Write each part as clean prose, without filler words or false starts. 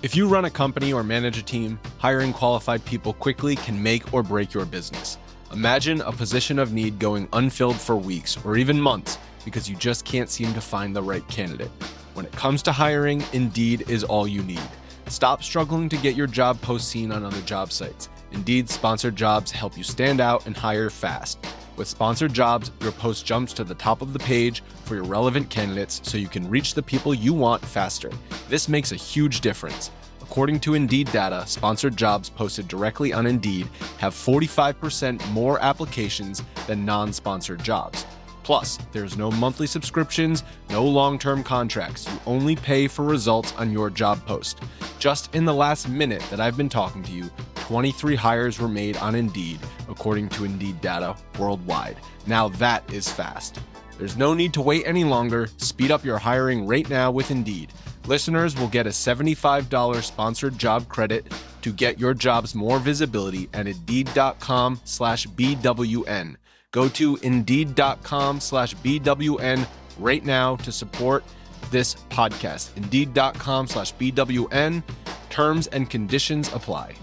If you run a company or manage a team, hiring qualified people quickly can make or break your business. Imagine a position of need going unfilled for weeks or even months because you just can't seem to find the right candidate. When it comes to hiring, Indeed is all you need. Stop struggling to get your job post seen on other job sites. Indeed sponsored jobs help you stand out and hire fast. With sponsored jobs, your post jumps to the top of the page for your relevant candidates so you can reach the people you want faster. This makes a huge difference. According to Indeed data, sponsored jobs posted directly on Indeed have 45% more applications than non-sponsored jobs. Plus, there's no monthly subscriptions, no long-term contracts. You only pay for results on your job post. Just in the last minute that I've been talking to you, 23 hires were made on Indeed, according to Indeed data worldwide. Now that is fast. There's no need to wait any longer. Speed up your hiring right now with Indeed. Listeners will get a $75 sponsored job credit to get your jobs more visibility at Indeed.com/BWN. Go to Indeed.com/BWN right now to support this podcast. Indeed.com/BWN. Terms and conditions apply.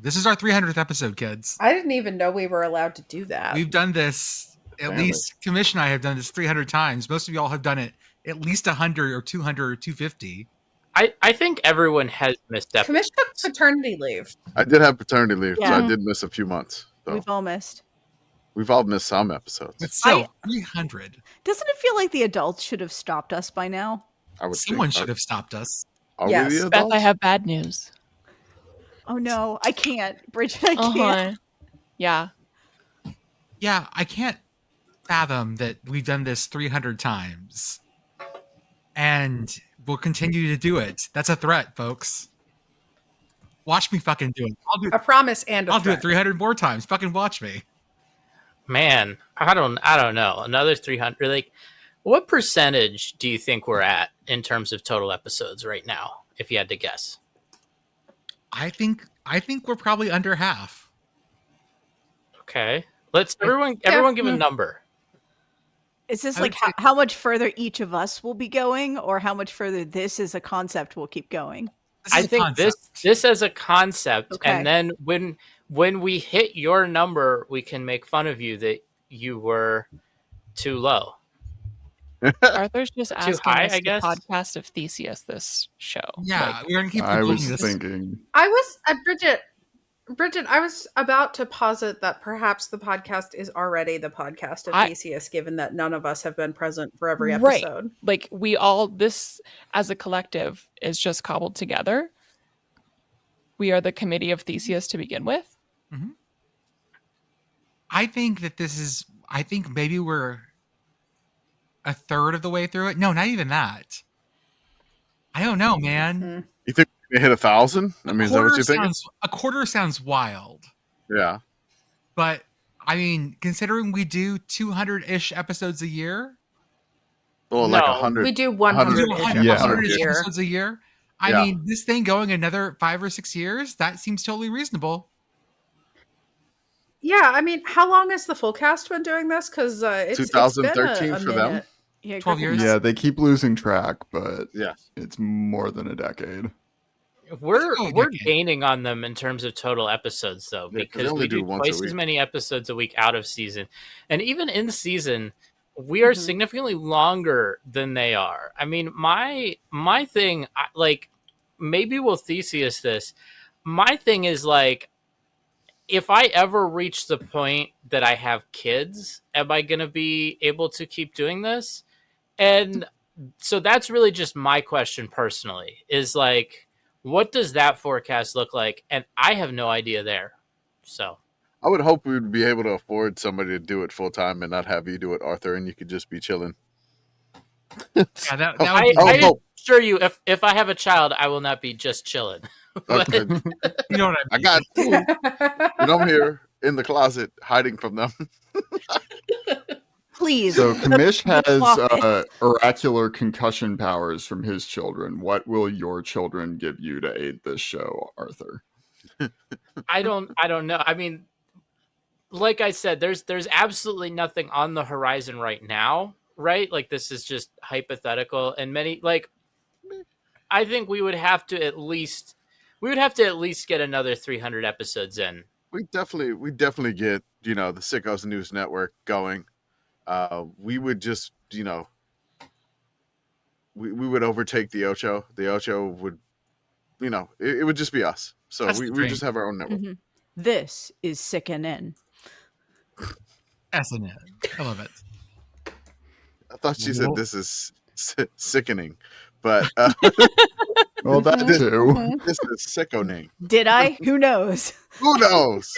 This is our 300th episode, kids. I didn't even know we were allowed to do that. We've done this, at least Commish and I have done this 300 times. Most of y'all have done it at least 100 or 200 or 250. I think everyone has missed episodes. Commish took paternity leave. I did have paternity leave, so I did miss a few months. So. We've all missed. We've all missed some episodes. But still, 300. Doesn't it feel like the adults should have stopped us by now? Someone should have stopped us. Are we the adults? Beth, I have bad news. Oh no, I can't. Bridget, I can't. Yeah. Yeah, I can't fathom that we've done this 300 times. And we'll continue to do it. That's a threat, folks. Watch me fucking do it. I'll do it. A promise and a I'll threat. do it 300 more times. Fucking watch me. Man, I don't know. Another 300. Like, what percentage do you think we're at in terms of total episodes right now, if you had to guess? I think we're probably under half. Okay. Let's everyone give a number. Is this like how much further each of us will be going, or how much further this as a concept will keep going? I think this as a concept, Okay. and then when we hit your number, we can make fun of you that you were too low. Arthur's just asking high, us I to guess? podcast of Theseus this show. Yeah, we're going to keep I doing was this. thinking. I was Bridget, I was about to posit that perhaps the podcast is already the podcast of Theseus, given that none of us have been present for every episode. Like this as a collective is just cobbled together. We are the committee of Theseus to begin with. Mm-hmm. I think maybe we're a third of the way through it. No, not even that. I don't know, man. Mm-hmm. You think we hit 1,000? I mean, is that what you think? A quarter sounds wild. Yeah. But, I mean, considering we do 200-ish episodes a year. Or like 100. We do 100 episodes a year. I mean, this thing going another 5 or 6 years, that seems totally reasonable. Yeah, I mean, how long has the full cast been doing this? Because it's 2013 been for them. Yeah, 12 years. Yeah, they keep losing track, but yeah, it's more than a decade. We're gaining on them in terms of total episodes, though, because we do twice as many episodes a week out of season, and even in season, we are significantly longer than they are. I mean, my thing, like, maybe we'll Theseus this. My thing is like, if I ever reach the point that I have kids, am I going to be able to keep doing this? And so that's really just my question personally, is like, what does that forecast look like? And I have no idea there. So I would hope we would be able to afford somebody to do it full time and not have you do it, Arthur, and you could just be chilling. Yeah, that would I assure you, if I have a child, I will not be just chilling. Okay. You know what I mean? I got two, and I'm here in the closet hiding from them. Please. So Commish has oracular concussion powers from his children. What will your children give you to aid this show, Arthur? I don't know. I mean, like I said, there's absolutely nothing on the horizon right now, right? Like, this is just hypothetical, and many, like, I think we would have to at least get another 300 episodes in. We definitely get, the Sickos News Network going. We would just, we would overtake the Ocho. The Ocho would, it would just be us. So we just have our own network. Mm-hmm. This is SICKO. SNN. I love it. I thought she said this is sickening, but well, that too. This is sickening. Did I? Who knows? Who knows?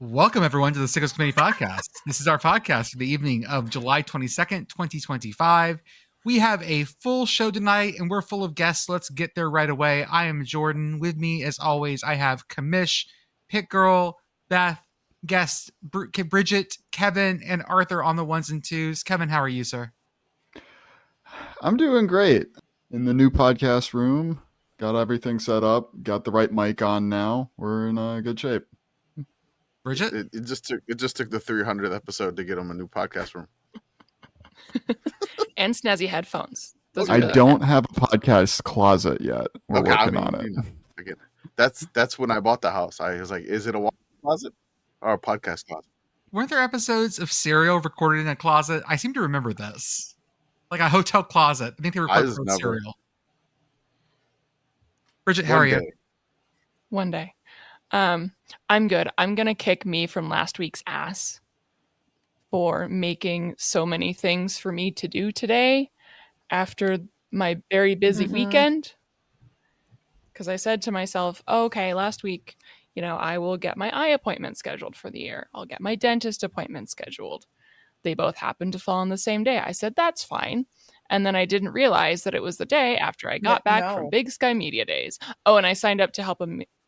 Welcome, everyone, to the Sickos Committee podcast. This is our podcast for the evening of July 22nd, 2025. We have a full show tonight, and we're full of guests. Let's get there right away. I am Jordan. With me, as always, I have Commish, Pitt Girl, Beth, guest Brigit, Kevin, and Arthur on the ones and twos. Kevin, how are you, sir? I'm doing great. In the new podcast room, got everything set up, got the right mic on now. We're in good shape. Brigit? It just took the 300th episode to get them a new podcast room. And snazzy headphones. I don't have a podcast closet yet. We're working on it. Again, that's when I bought the house. I was like, is it a walk closet or a podcast closet? Weren't there episodes of Serial recorded in a closet? I seem to remember this. Like a hotel closet. I think they recorded Serial. Brigit, how are you? One day. I'm good. I'm going to kick me from last week's ass for making so many things for me to do today after my very busy weekend. Because I said to myself, okay, last week, I will get my eye appointment scheduled for the year. I'll get my dentist appointment scheduled. They both happened to fall on the same day. I said, that's fine. And then I didn't realize that it was the day after I got back from Big Sky Media Days. Oh, and I signed up to help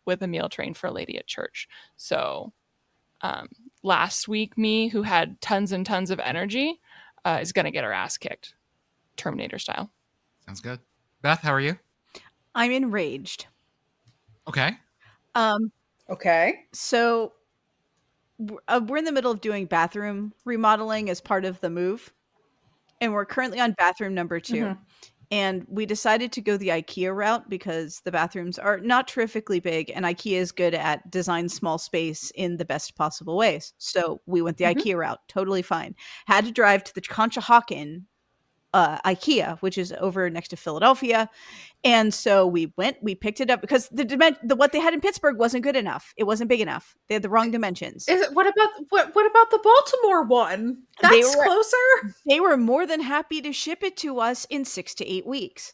with a meal train for a lady at church. So last week, me, who had tons and tons of energy, is going to get her ass kicked. Terminator style. Sounds good. Beth, how are you? I'm enraged. Okay. Okay. So we're in the middle of doing bathroom remodeling as part of the move. And we're currently on bathroom number 2. Mm-hmm. And we decided to go the IKEA route because the bathrooms are not terrifically big and IKEA is good at design small space in the best possible ways. So we went the IKEA route. Totally fine. Had to drive to the Conshohocken IKEA, which is over next to Philadelphia. And so we picked it up because what they had in Pittsburgh wasn't good enough. It wasn't big enough. They had the wrong dimensions. What about the Baltimore one? That's closer. They were more than happy to ship it to us in 6 to 8 weeks.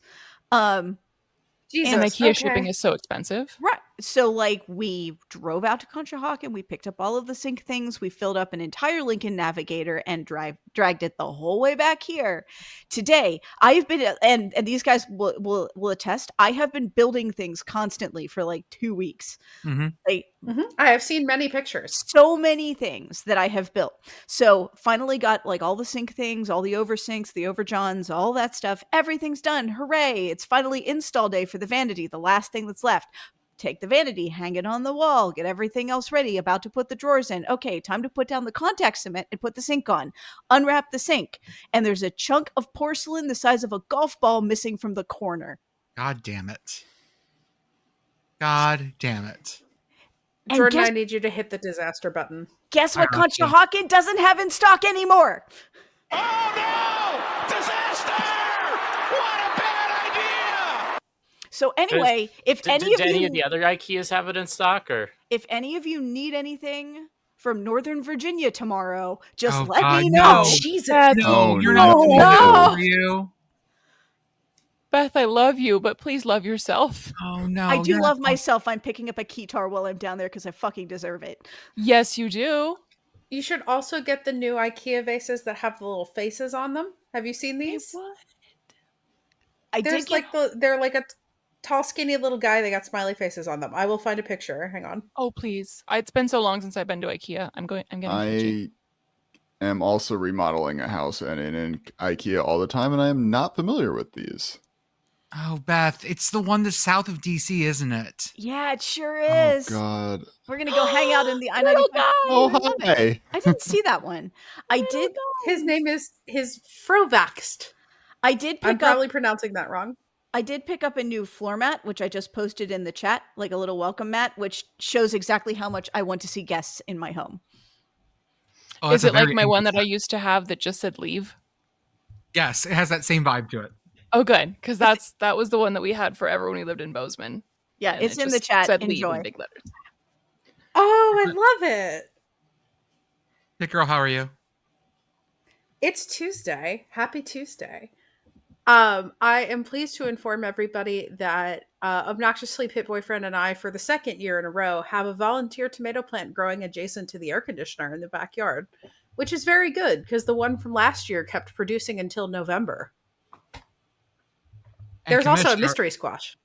Jesus, and IKEA shipping is so expensive. Right. So we drove out to Conshohocken, we picked up all of the sink things, we filled up an entire Lincoln Navigator and dragged it the whole way back here. Today, I've been, and these guys will attest, I have been building things constantly for 2 weeks. Mm-hmm. I have seen many pictures. So many things that I have built. So finally got all the sink things, all the oversinks, the overjohns, all that stuff. Everything's done. Hooray. It's finally install day for the vanity, the last thing that's left. Take the vanity, hang it on the wall, get everything else ready, about to put the drawers in. Okay, time to put down the contact cement and put the sink on. Unwrap the sink. And there's a chunk of porcelain the size of a golf ball missing from the corner. God damn it. God damn it. And Jordan, I need you to hit the disaster button. Guess what Conshohocken doesn't have in stock anymore? Oh no! Disaster! What a bad idea! So anyway, if any of the other IKEAs have it in stock, or if any of you need anything from Northern Virginia tomorrow, just let God, me know. No. Jesus, no, you're not doing that for you. Beth, I love you, but please love yourself. Oh, no. I do love myself. I'm picking up a keytar while I'm down there because I fucking deserve it. Yes, you do. You should also get the new IKEA vases that have the little faces on them. Have you seen these? What? They're like a tall, skinny little guy. They got smiley faces on them. I will find a picture. Hang on. Oh, please. It's been so long since I've been to IKEA. I'm getting itchy. I am also remodeling a house and in IKEA all the time, and I am not familiar with these. Oh, Beth, it's the one that's south of DC, isn't it? Yeah, it sure is. Oh, God. We're going to go hang out in the I-95. Oh, hi. I didn't see that one. I did. His name is Frovaxt. I did pick I'm probably pronouncing that wrong. I did pick up a new floor mat, which I just posted in the chat, like a little welcome mat, which shows exactly how much I want to see guests in my home. Oh, is it like my one that I used to have that just said leave? Yes, it has that same vibe to it. Oh, good, because that was the one that we had forever when we lived in Bozeman. Yeah, it's in the chat. Said Enjoy. leave in big letters. Oh, I love it. Pitt Girl, how are you? It's Tuesday. Happy Tuesday. I am pleased to inform everybody that Obnoxiously Pit Boyfriend and I, for the second year in a row, have a volunteer tomato plant growing adjacent to the air conditioner in the backyard, which is very good because the one from last year kept producing until November. And There's also a mystery squash.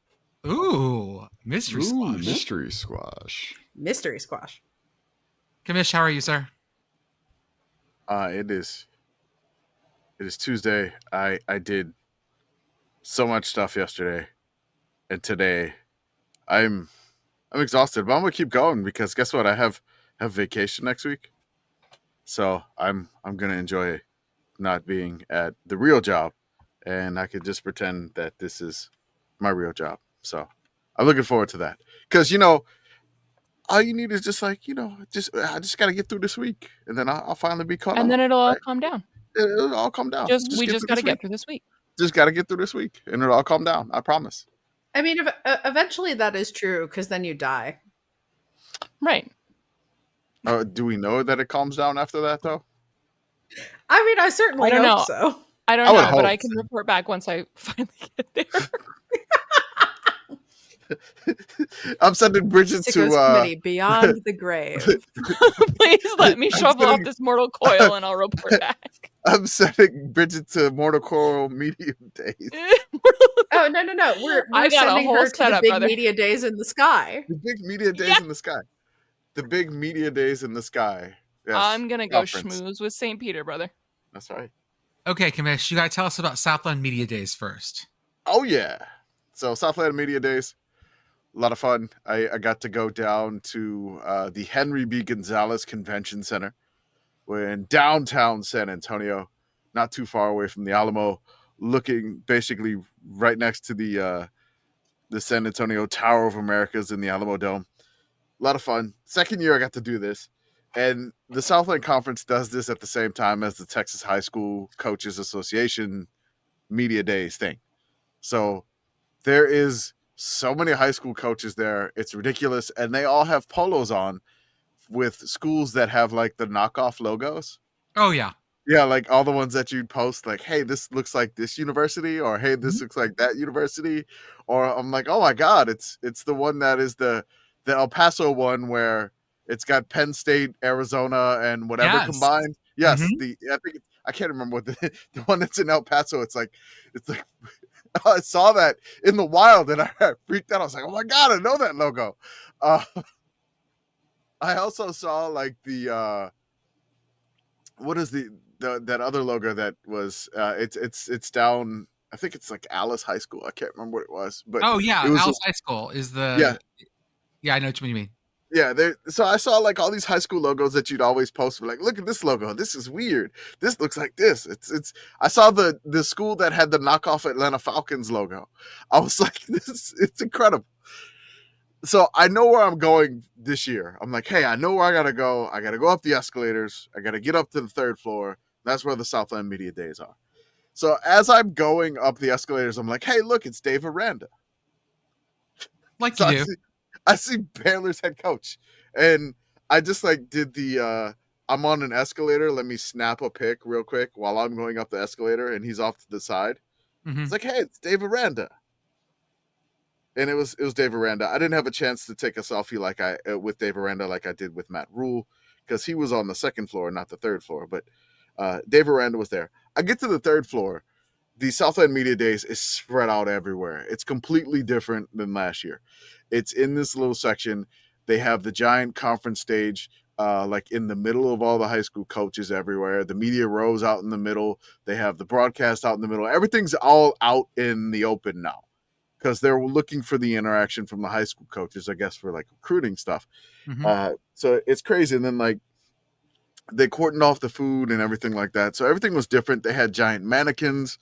Ooh, mystery squash. Mystery squash. Mystery squash. Commish, how are you, sir? It is Tuesday. I did so much stuff yesterday, and today I'm exhausted, but I'm gonna keep going because guess what? I have vacation next week, so I'm gonna enjoy not being at the real job, and I could just pretend that this is my real job. So I'm looking forward to that because all you need is just I just gotta get through this week, and then I'll finally be caught up. And then it'll all calm down. It'll all calm down. We just got to get through this week. Just got to get through this week, and it'll all calm down. I promise. I mean, eventually that is true because then you die. Right. Do we know that it calms down after that, though? I mean, I certainly hope so. I don't know, but I can report back once I finally get there. I'm sending Brigit SICKO's committee beyond the grave. Please let me shovel off this mortal coil and I'll report back. I'm sending Brigit to Mortal Coil Medium Days. Oh no! We're sending her to the big media days in the sky. The big media days in the sky. The big media days in the sky. Yes, I'm gonna go schmooze with St. Peter, brother. That's right. Okay, Commish, you gotta tell us about Southland Media Days first. Oh yeah. So Southland Media Days. A lot of fun. I got to go down to the Henry B. Gonzalez Convention Center. We're in downtown San Antonio, not too far away from the Alamo, looking basically right next to the San Antonio Tower of Americas in the Alamo Dome. A lot of fun. Second year I got to do this. And the Southland Conference does this at the same time as the Texas High School Coaches Association Media Days thing. So there is so many high school coaches there. It's ridiculous. And they all have polos on with schools that have like the knockoff logos. Oh, yeah. Yeah, like all the ones that you'd post like, hey, this looks like this university, or hey, this looks like that university. Or I'm like, oh my God, it's the one that is the El Paso one where it's got Penn State, Arizona, and whatever combined. Yes, I can't remember what the one that's in El Paso. It's like I saw that in the wild and I freaked out. I was like, oh my God, I know that logo. I also saw like the what is that other logo that was it's down, I think it's like Alice High School. I can't remember what it was. But Alice High School is the Yeah, I know what you mean. Yeah, so I saw like all these high school logos that you'd always post. Like, look at this logo. This is weird. This looks like this. It's. I saw the school that had the knockoff Atlanta Falcons logo. I was like, it's incredible. So I know where I'm going this year. I'm like, hey, I know where I gotta go. I gotta go up the escalators. I gotta get up to the third floor. That's where the Southland Media Days are. So as I'm going up the escalators, I'm like, hey, look, it's Dave Aranda. Like you do. I see Baylor's head coach, and I just like did the I'm on an escalator. Let me snap a pic real quick while I'm going up the escalator, and he's off to the side. Mm-hmm. It's like, hey, it's Dave Aranda, and it was Dave Aranda. I didn't have a chance to take a selfie with Dave Aranda like I did with Matt Rule because he was on the second floor, not the third floor. But Dave Aranda was there. I get to the third floor, the Southland Media Days is spread out everywhere. It's completely different than last year. It's in this little section. They have the giant conference stage, like in the middle of all the high school coaches everywhere. The media rows out in the middle. They have the broadcast out in the middle. Everything's all out in the open now because they're looking for the interaction from the high school coaches, I guess, for like recruiting stuff. So it's crazy. And then like they cordoned off the food and everything like that. So everything was different. They had giant mannequins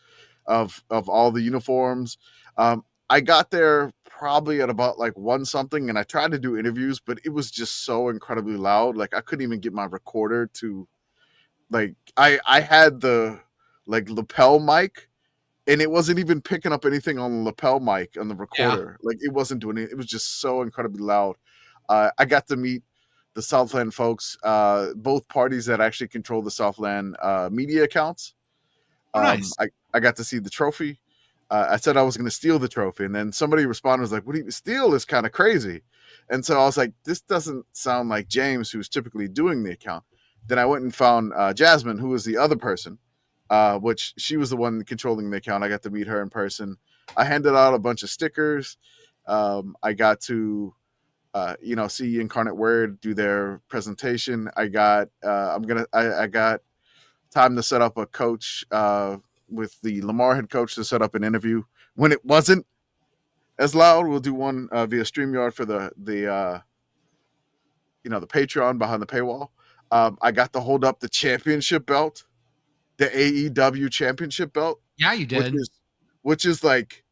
of all the uniforms. I got there probably at about like 1 something, and I tried to do interviews, but it was just so incredibly loud. Like I couldn't even get my recorder to like I had the like lapel mic, and it wasn't even picking up anything on the lapel mic on the recorder. Like it wasn't doing it. It was just so incredibly loud. I got to meet the Southland folks, both parties that actually control the Southland media accounts. Nice. I got to see the trophy. I said I was going to steal the trophy, and then somebody responded was like, "What do you steal? Is kind of crazy." And so I was like, "This doesn't sound like James, who's typically doing the account." Then I went and found Jasmine, who was the other person, which she was the one controlling the account. I got to meet her in person. I handed out a bunch of stickers. I got to see Incarnate Word do their presentation. I got time to set up a coach with the Lamar head coach to set up an interview. When it wasn't as loud, we'll do one via StreamYard for the Patreon behind the paywall. I got to hold up the championship belt, the AEW championship belt. Yeah, you did. Which is like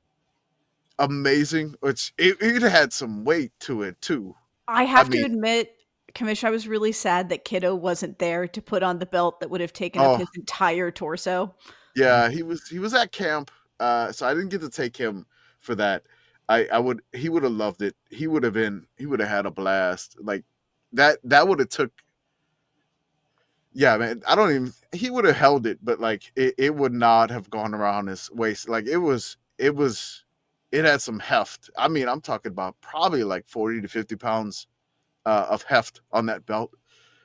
amazing. It had some weight to it too. I have to admit, Commish, I was really sad that Kiddo wasn't there to put on the belt that would have taken up his entire torso. Yeah, he was at camp, so I didn't get to take him for that. He would have loved it. He would have had a blast. Like that would have took. Yeah, man. He would have held it, but like it would not have gone around his waist. Like it had some heft. I mean, I'm talking about probably like 40 to 50 pounds of heft on that belt,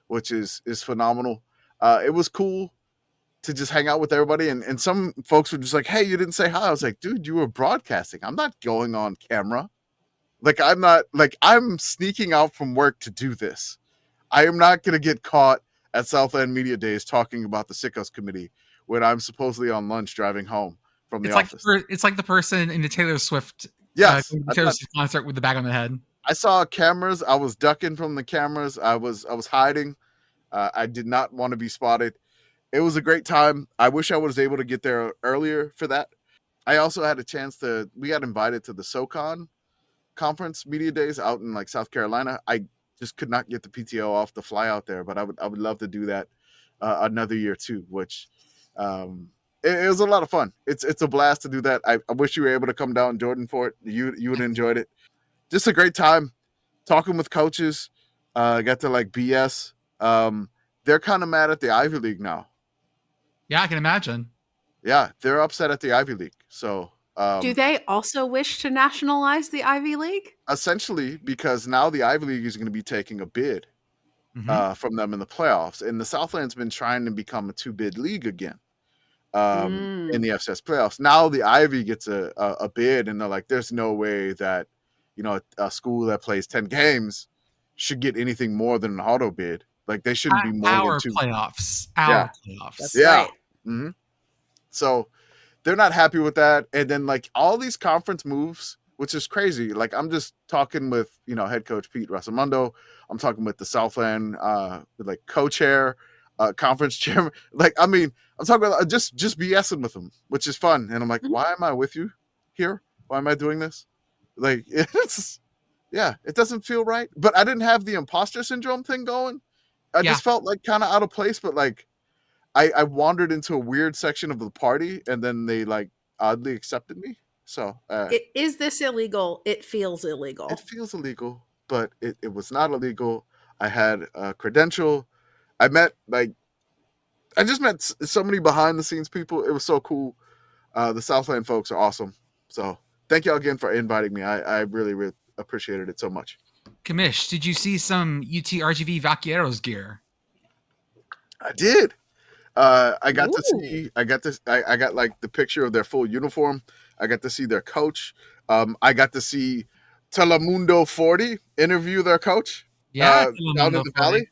which is phenomenal. It was cool to just hang out with everybody. And some folks were just like, "Hey, you didn't say hi." I was like, "Dude, you were broadcasting. I'm not going on camera. Like, I'm sneaking out from work to do this. I am not going to get caught at Southland Media Days talking about the SICKOs committee when I'm supposedly on lunch driving home from the office." It's like the person in the Taylor Swift concert with the bag on the head. I saw cameras. I was ducking from the cameras. I was hiding. I did not want to be spotted. It was a great time. I wish I was able to get there earlier for that. I also had a chance we got invited to the SoCon conference media days out in like South Carolina. I just could not get the PTO off to fly out there, but I would love to do that another year too, which it was a lot of fun. It's a blast to do that. I wish you were able to come down, Jordan, for it. You would have enjoyed it. Just a great time talking with coaches. Got to like BS. They're kind of mad at the Ivy League now. Yeah, I can imagine. Yeah, they're upset at the Ivy League. So do they also wish to nationalize the Ivy League? Essentially, because now the Ivy League is going to be taking a bid from them in the playoffs. And the Southland's been trying to become a 2-bid league again in the FCS playoffs. Now the Ivy gets a bid, and they're like, there's no way that a school that plays 10 games should get anything more than an auto bid. Like they shouldn't be more than 2 playoffs. Playoffs. That's yeah. Right. Mm-hmm. So they're not happy with that. And then like all these conference moves, which is crazy. Like I'm just talking with, head coach Pete Rosamundo. I'm talking with the Southland, like co-chair, conference chairman. Like, I mean, I'm talking about just BSing with them, which is fun. And I'm like, why am I with you here? Why am I doing this? Like, it doesn't feel right. But I didn't have the imposter syndrome thing going. I just felt like kind of out of place, but like I wandered into a weird section of the party, and then they like oddly accepted me. So is this illegal? It feels illegal. It feels illegal, but it was not illegal. I had a credential. I just met so many behind the scenes people. It was so cool. The Southland folks are awesome. So thank you again for inviting me. I really, really appreciated it so much. Commish, did you see some UT RGV Vaqueros gear? I did. I got like the picture of their full uniform. I got to see their coach. I got to see Telemundo 40 interview their coach. Yeah, down in the valley.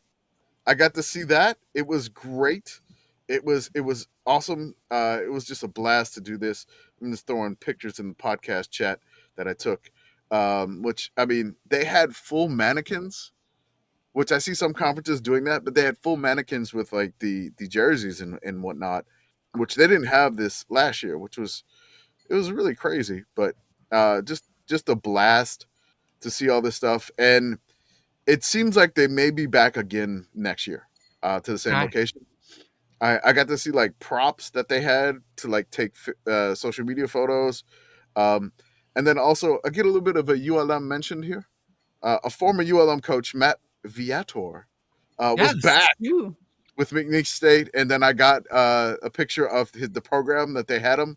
I got to see that. It was great. It was awesome. It was just a blast to do this. I'm just throwing pictures in the podcast chat that I took. Which, I mean, they had full mannequins, which I see some conferences doing that, but they had full mannequins with like the jerseys and whatnot, which they didn't have this last year, it was really crazy. But just a blast to see all this stuff. And it seems like they may be back again next year to the same location. I got to see like props that they had to like take social media photos. And then also I get a little bit of a ULM mentioned here. A former ULM coach, Matt Viator, was back with McNeese State. And then I got a picture of the program that they had him.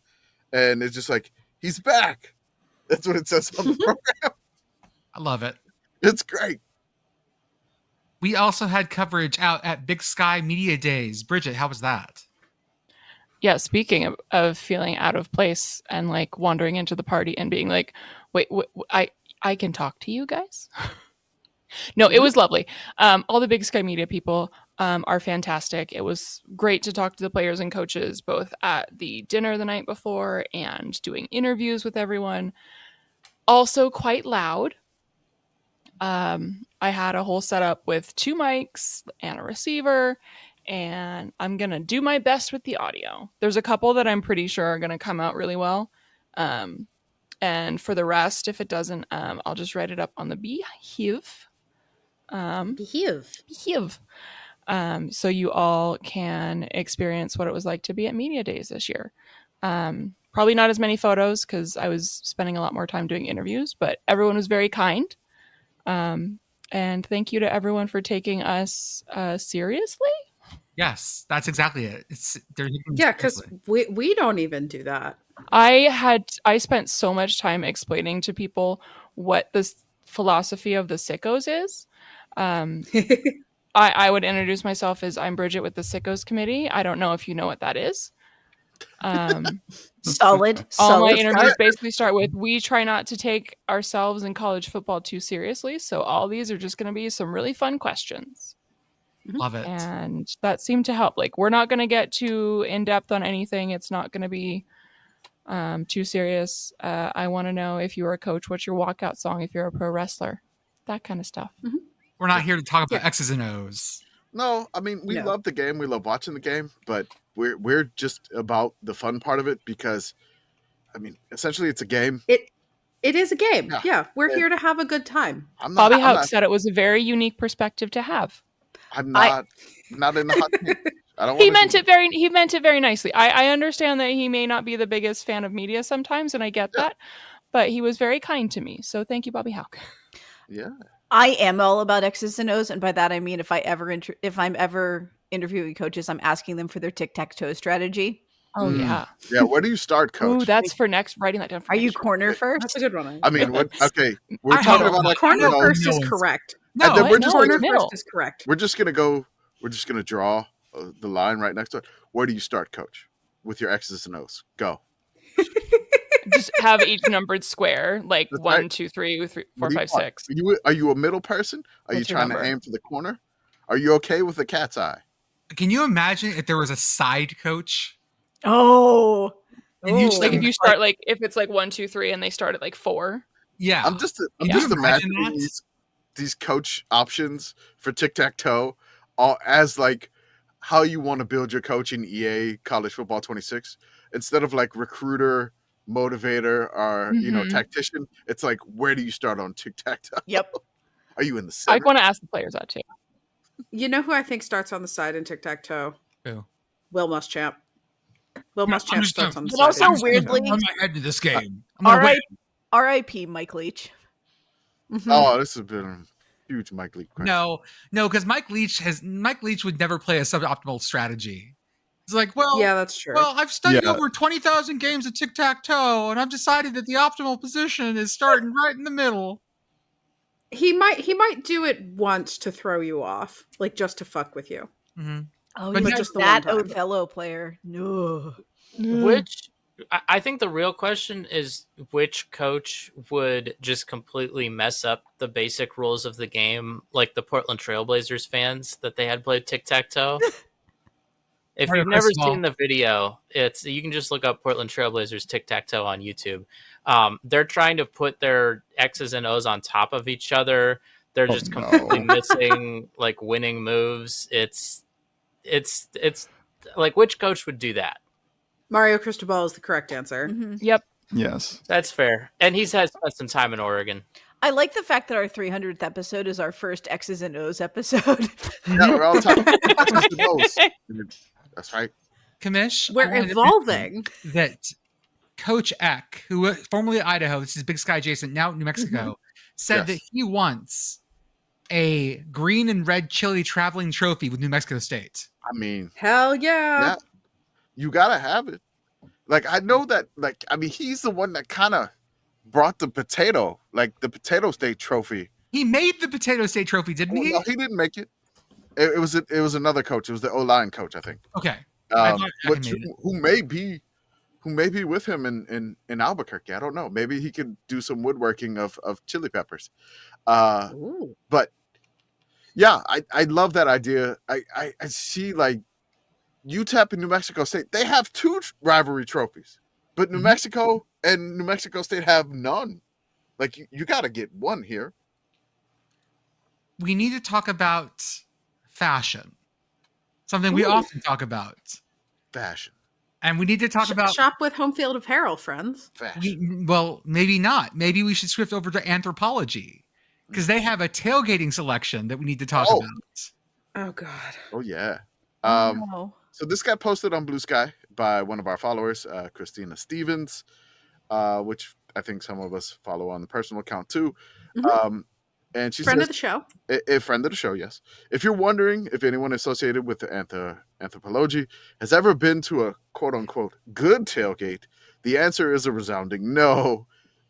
And it's just like, he's back. That's what it says on the program. I love it. It's great. We also had coverage out at Big Sky Media Days. Brigit, how was that? Yeah, speaking of feeling out of place and like wandering into the party and being like, wait, I can talk to you guys? No, it was lovely. All the Big Sky Media people are fantastic. It was great to talk to the players and coaches, both at the dinner the night before and doing interviews with everyone. Also quite loud. I had a whole setup with 2 mics and a receiver, and I'm going to do my best with the audio. There's a couple that I'm pretty sure are going to come out really well. And for the rest, if it doesn't, I'll just write it up on the Beehive. So you all can experience what it was like to be at Media Days this year. Probably not as many photos because I was spending a lot more time doing interviews, but everyone was very kind. And thank you to everyone for taking us seriously. Yes, that's exactly it. Because we don't even do that. I spent so much time explaining to people what the philosophy of the SICKOs is. I would introduce myself as I'm Brigit with the SICKOs committee. I don't know if you know what that is. Solid. All my interviews basically start with, we try not to take ourselves in college football too seriously. So all these are just going to be some really fun questions. Love it. And that seemed to help. Like, we're not going to get too in depth on anything. It's not going to be too serious. I want to know, if you're a coach, what's your walkout song? If you're a pro wrestler, that kind of stuff. Mm-hmm. We're not here to talk about X's and O's. No, I mean, we love the game. We love watching the game, but we're just about the fun part of it because, I mean, essentially it's a game. It is a game. Yeah. We're here to have a good time. Bobby Houck said it was a very unique perspective to have. I'm not in the hot take. He meant it very nicely. I understand that he may not be the biggest fan of media sometimes, and I get that, but he was very kind to me. So thank you, Bobby Houck. Yeah. I am all about X's and O's, and by that I mean if I'm ever interviewing coaches, I'm asking them for their tic-tac-toe strategy. Oh yeah. Yeah, where do you start, coach? Ooh, that's for next. Writing that down. Are you corner first? That's a good one. I mean, okay, we're talking about corner first is correct. No, corner first is correct. We're just gonna draw the line right next to it. Where do you start, coach? With your X's and O's. Go. Just have each numbered square, like that's 1, right. 2, 3, 4, 5, 6. Are you a middle person? Are you trying to aim for the corner? Are you okay with the cat's eye? Can you imagine if there was a side coach? Oh, like if you start like if it's like 1, 2, 3, and they start at like 4. Yeah, I'm just imagining these coach options for tic-tac-toe as like how you want to build your coach in EA College Football 26 instead of like recruiter, motivator, or tactician. It's like, where do you start on tic-tac-toe? Yep. Are you in the center? I want to ask the players that too. You know who I think starts on the side in tic-tac-toe? Who? Will Muschamp. Will Muschamp starts on the but side. Also, weirdly, I'm my head to this game. R.I.P. Mike Leach. Mm-hmm. Oh, this has been a huge Mike Leach question. No, because Mike Leach would never play a suboptimal strategy. It's like, well, yeah, that's true. Well, I've studied over 20,000 games of tic-tac-toe, and I've decided that the optimal position is starting right in the middle. He might do it once to throw you off, like just to fuck with you. Mm-hmm. Oh, but he's just the that one time. Othello player. No. Which I think the real question is which coach would just completely mess up the basic rules of the game, like the Portland Trailblazers fans that they had played tic-tac-toe. If you've never seen the video, you can just look up Portland Trailblazers tic-tac-toe on YouTube. They're trying to put their X's and O's on top of each other. They're just completely missing like winning moves. It's like, which coach would do that? Mario Cristobal is the correct answer. Mm-hmm. Yep. Yes. That's fair. And he's had spent some time in Oregon. I like the fact that our 300th episode is our first X's and O's episode. Yeah, we're all talking X's and O's. That's right. Commish, we're evolving. That Coach Eck, who formerly Idaho, this is Big Sky adjacent, now New Mexico, said that he wants a green and red chili traveling trophy with New Mexico State. I mean, hell yeah. You gotta have it. Like, I know that, like, I mean, he's the one that kind of brought the potato state trophy. He made the potato state trophy, didn't he? No, he didn't make it. It was another coach. It was the O-line coach, I think. Okay. Who may be with him in Albuquerque. I don't know. Maybe he could do some woodworking of chili peppers. But yeah, I love that idea. I see, like, UTEP and New Mexico State, they have 2 rivalry trophies, but New Mexico and New Mexico State have none. Like, you got to get one here. We need to talk about fashion. Something we often talk about. Fashion. And we need to talk about... Shop with Home Field Apparel, friends. Fashion. Well, maybe not. Maybe we should shift over to Anthropologie, because they have a tailgating selection that we need to talk about. Oh, God. Oh, yeah. No. So this got posted on Blue Sky by one of our followers, Christina Stevens, which I think some of us follow on the personal account too. And she friend says, of the show. A friend of the show, yes. If you're wondering if anyone associated with the Anthropologie has ever been to a quote-unquote good tailgate, the answer is a resounding no,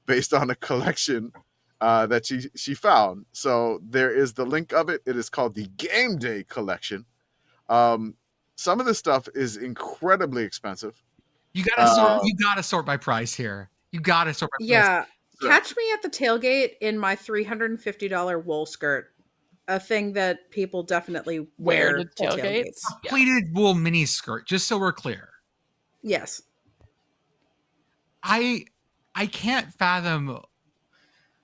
based on a collection that she found. So there is the link of it. It is called the Game Day Collection. Some of this stuff is incredibly expensive. You gotta sort by price here. You gotta sort by price. Yeah. Catch me at the tailgate in my $350 wool skirt. A thing that people definitely wear to tailgates. A pleated wool mini skirt, just so we're clear. Yes. I can't fathom.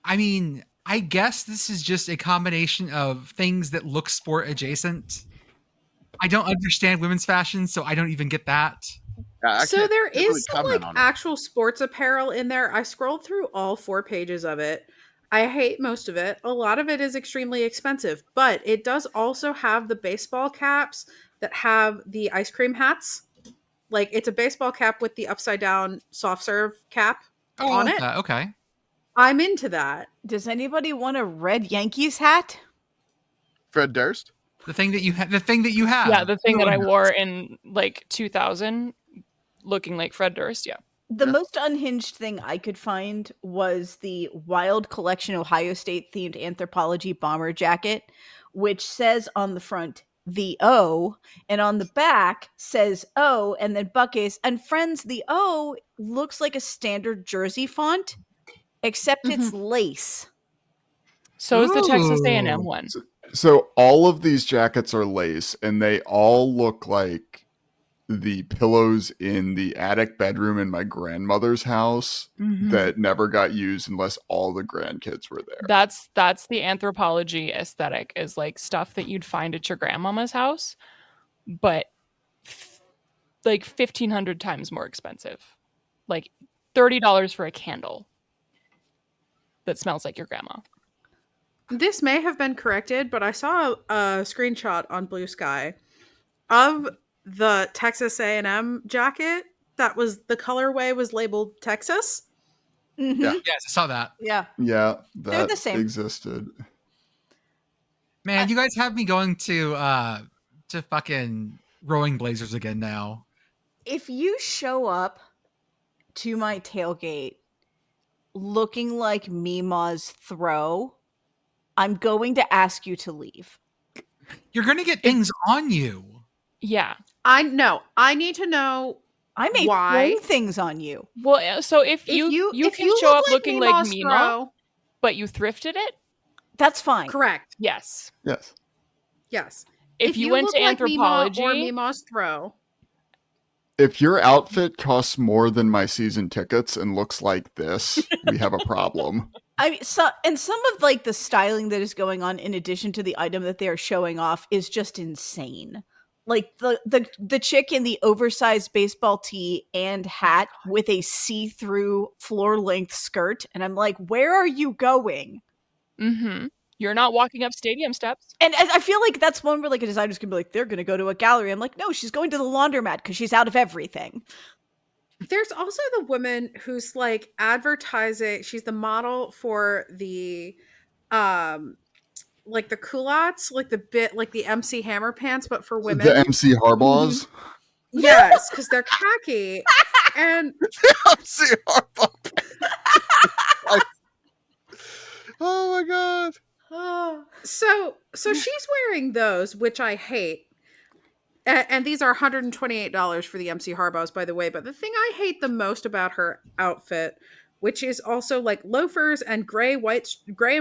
I mean, I guess this is just a combination of things that look sport adjacent. I don't understand women's fashion, so I don't even get that. So there is some like actual sports apparel in there. I scrolled through all 4 pages of it. I hate most of it. A lot of it is extremely expensive, but it does also have the baseball caps that have the ice cream hats. Like, it's a baseball cap with the upside down soft serve cap on it. Okay. I'm into that. Does anybody want a red Yankees hat? Fred Durst? The thing that you have. Yeah, the thing that I wore in like 2000, looking like Fred Durst. Yeah. The most unhinged thing I could find was the Wild Collection Ohio State themed Anthropologie bomber jacket, which says on the front the O, and on the back says O, and then buckets. And friends, the O looks like a standard jersey font, except it's lace. So is the Texas A&M one. So all of these jackets are lace, and they all look like the pillows in the attic bedroom in my grandmother's house that never got used unless all the grandkids were there. That's the Anthropologie aesthetic, is like stuff that you'd find at your grandmama's house, but like 1,500 times more expensive. Like $30 for a candle that smells like your grandma. This may have been corrected, but I saw a screenshot on Blue Sky of the Texas A&M jacket. That was the colorway was labeled Texas. Yeah. Yes, I saw that. Yeah, that the same. existed. Man, you guys have me going to fucking Rowing Blazers again now. If you show up to my tailgate looking like Mima's throw, I'm going to ask you to leave. You're going to get things on you. Yeah. I need to know. I may throw things on you. Well, so if you can show up looking like Mima, but you thrifted it, that's fine. Correct. Yes. Yes. If you went to Anthropologie or Mima's throw. If your outfit costs more than my season tickets and looks like this, we have a problem. I mean, some of like the styling that is going on in addition to the item that they are showing off is just insane. Like the chick in the oversized baseball tee and hat with a see-through floor-length skirt, and I'm like, where are you going? Mm-hmm. You're not walking up stadium steps. And I feel like that's one where like a designer's gonna be like, they're gonna go to a gallery. I'm like, no, she's going to the laundromat because she's out of everything. There's also the woman who's like advertising. She's the model for the, like the culottes, like the MC Hammer pants, but for women. The MC Harbaughs? Mm-hmm. Yes, because they're khaki. And MC Harbaugh. Oh my god. So she's wearing those, which I hate. And these are $128 for the MC Harbaughs, by the way. But the thing I hate the most about her outfit, which is also like loafers and gray and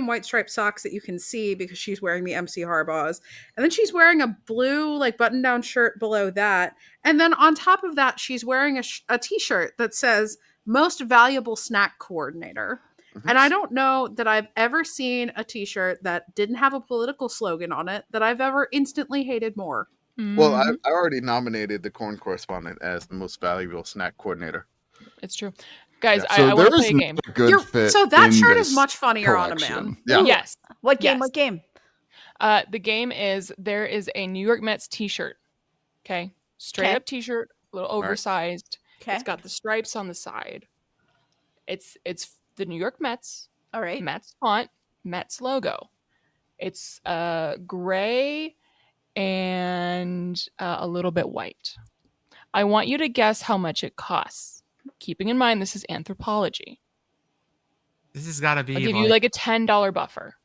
white striped socks that you can see because she's wearing the MC Harbaughs. And then she's wearing a blue like button-down shirt below that. And then on top of that, she's wearing a t-shirt that says Most Valuable Snack Coordinator. And I don't know that I've ever seen a t-shirt that didn't have a political slogan on it that I've ever instantly hated more. Well, I already nominated the corn correspondent as the most valuable snack coordinator. It's true. Guys, So I want to play a game. So that shirt is much funnier on a man. Yeah. Yes. What game? Yes. What game? The game is there is a New York Mets t-shirt. Okay. Straight up t-shirt, a little oversized. Okay. It's got the stripes on the side. It's the New York Mets. All right. Mets font, Mets logo. It's gray and a little bit white. I want you to guess how much it costs. Keeping in mind this is Anthropologie. This has got to be I'll give you like a $10 buffer.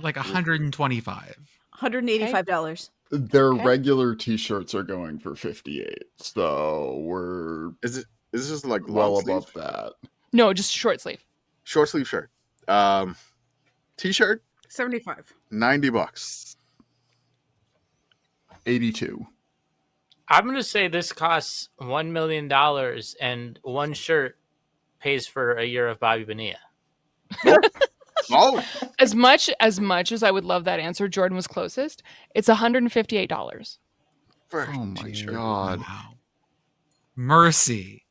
Like $125. $185. Their regular t-shirts are going for $58. So we're Is this just like well long above sleeve? that. No, just short sleeve. Short sleeve shirt. T-shirt, $75. $90. 82. I'm going to say this costs $1 million and one shirt pays for a year of Bobby Bonilla. Oh, As much as I would love that answer, Jordan was closest. It's $158. for Oh my t-shirt. god. Wow. Mercy.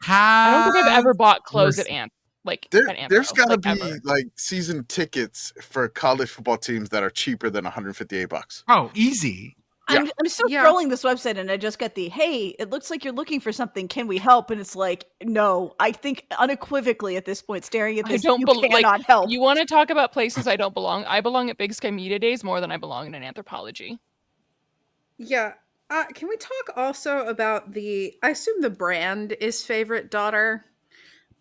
I don't think I've ever bought clothes Mercy. at Anthro. There's got to like, be ever. like season tickets for college football teams that are cheaper than $158. Oh, easy. I'm still scrolling this website and I just got hey, it looks like you're looking for something. Can we help? And it's like, no, I think unequivocally at this point, staring at this, you cannot help. You want to talk about places I don't belong? I belong at Big Sky Media Days more than I belong in an Anthropologie. Yeah. Can we talk also about I assume the brand is Favorite Daughter,